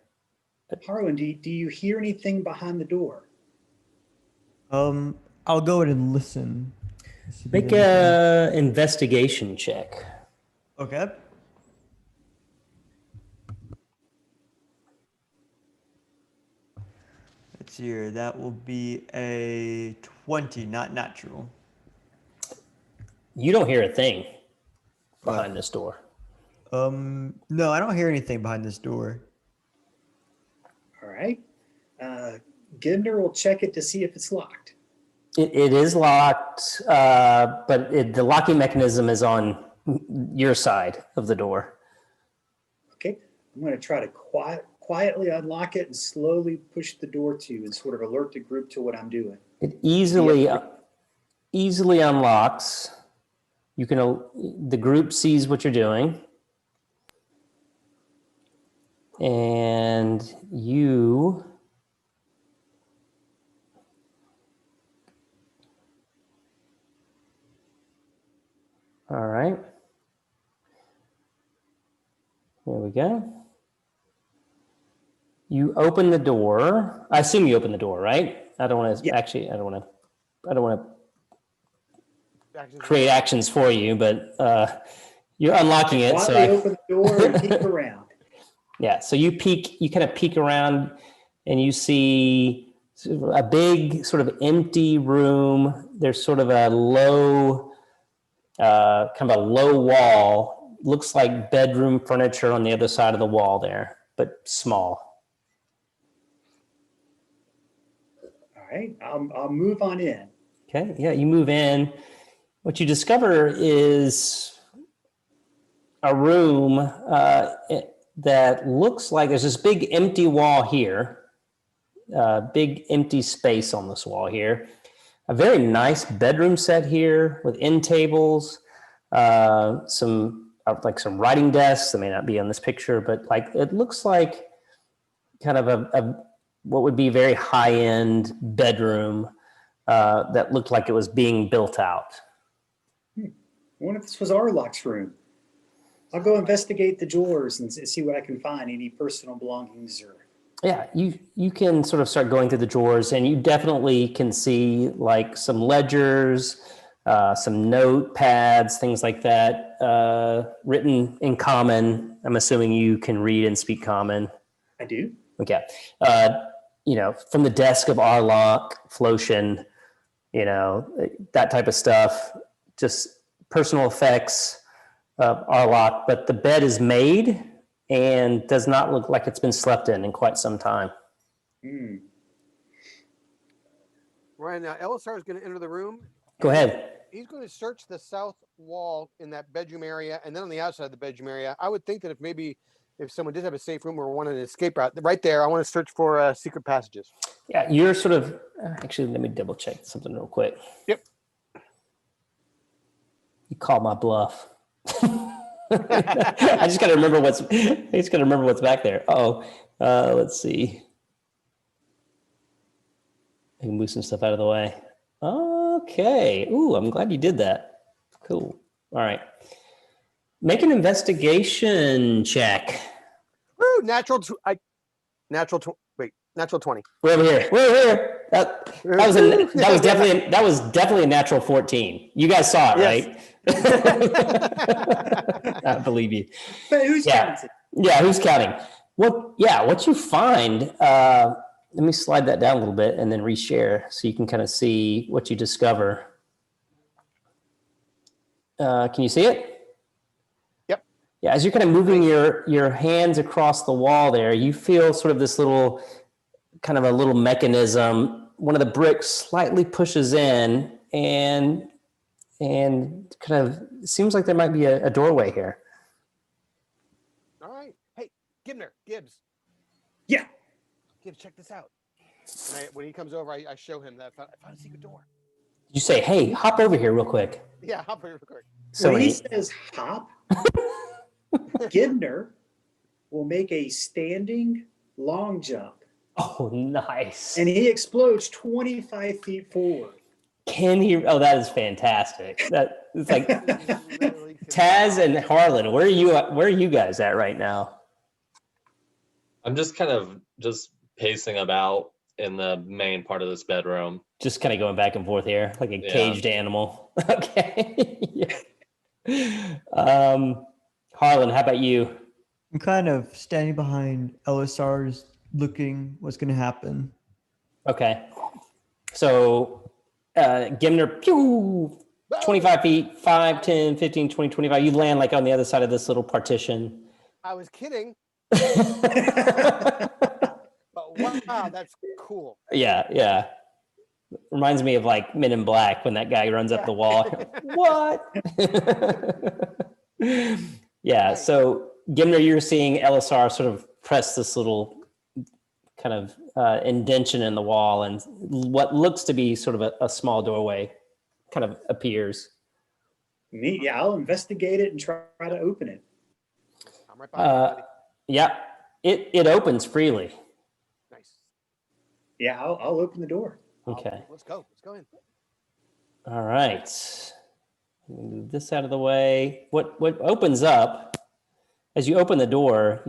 Harlan, do you hear anything behind the door? I'll go ahead and listen. Make a investigation check. Okay. Let's see here. That will be a 20, not natural. You don't hear a thing behind this door. No, I don't hear anything behind this door. All right. Gibner will check it to see if it's locked. It is locked, but the locking mechanism is on your side of the door. Okay. I'm going to try to quietly unlock it and slowly push the door to and sort of alert the group to what I'm doing. It easily unlocks. The group sees what you're doing, and you all right. There we go. You open the door. I assume you open the door, right? I don't want to create actions for you, but you're unlocking it. So I open the door and peek around. Yeah, so you kind of peek around, and you see a big sort of empty room. There's sort of a low wall. Looks like bedroom furniture on the other side of the wall there, but small. All right, I'll move on in. Okay. Yeah, you move in. What you discover is a room that looks like there's this big empty wall here, big empty space on this wall here. A very nice bedroom set here with end tables, some writing desks that may not be on this picture, but like it looks like kind of a what would be very high-end bedroom that looked like it was being built out. I wonder if this was Arlock's room. I'll go investigate the drawers and see what I can find, any personal belongings or... Yeah, you can sort of start going through the drawers, and you definitely can see like some ledgers, some notepads, things like that, written in common. I'm assuming you can read and speak common. I do. Okay. From the desk of Arlock, Floshin, that type of stuff, just personal effects of Arlock, but the bed is made and does not look like it's been slept in quite some time. Right now, Elisar is going to enter the room. Go ahead. He's going to search the south wall in that bedroom area, and then on the outside of the bedroom area. I would think that if someone did have a safe room or wanted an escape route, right there, I want to search for secret passages. Yeah, you're sort of, actually, let me double check something real quick. Yep. You called my bluff. I just got to remember what's back there. Let's see. I can move some stuff out of the way. Okay. Ooh, I'm glad you did that. Cool. All right. Make an investigation check. Woo, natural 20. We're over here. That was definitely a natural 14. You guys saw it, yes. Right? I believe you. But who's counting? Yeah, who's counting? What you find, let me slide that down a little bit and then reshare so you can kind of see what you discover. Can you see it? Yep. Yeah, as you're kind of moving your hands across the wall there, you feel sort of this little mechanism. One of the bricks slightly pushes in and kind of seems like there might be a doorway here. All right. Hey, Gibbs. Yeah. Gibbs, check this out. And when he comes over, I show him that I found a secret door. You say, hey, hop over here real quick. Yeah, hop over real quick. So when he says hop, Gibner will make a standing long jump. Oh, nice. And he explodes 25 feet forward. Can he? Oh, that is fantastic. It's like Taz and Harlen. Where are you guys at right now? I'm just kind of pacing about in the main part of this bedroom. Just kind of going back and forth here, like a caged animal. Okay. Yeah. Harlen, how about you? I'm kind of standing behind Elisar's, looking what's going to happen. Okay. So Gimner, pew, 25 feet, 5, 10, 15, 20, 25. You land like on the other side of this little partition. I was kidding. But wow, that's cool. Yeah. Reminds me of like Men in Black when that guy runs up the wall. What? Yeah. So Gimner, you're seeing Elisar sort of press this little kind of indention in the wall, and what looks to be sort of a small doorway kind of appears. Neat. Yeah, I'll investigate it and try to open it. I'm right behind you. Yeah, it opens freely. Nice. Yeah, I'll open the door. Okay. Let's go in. All right. Move this out of the way. What opens up as you open the door?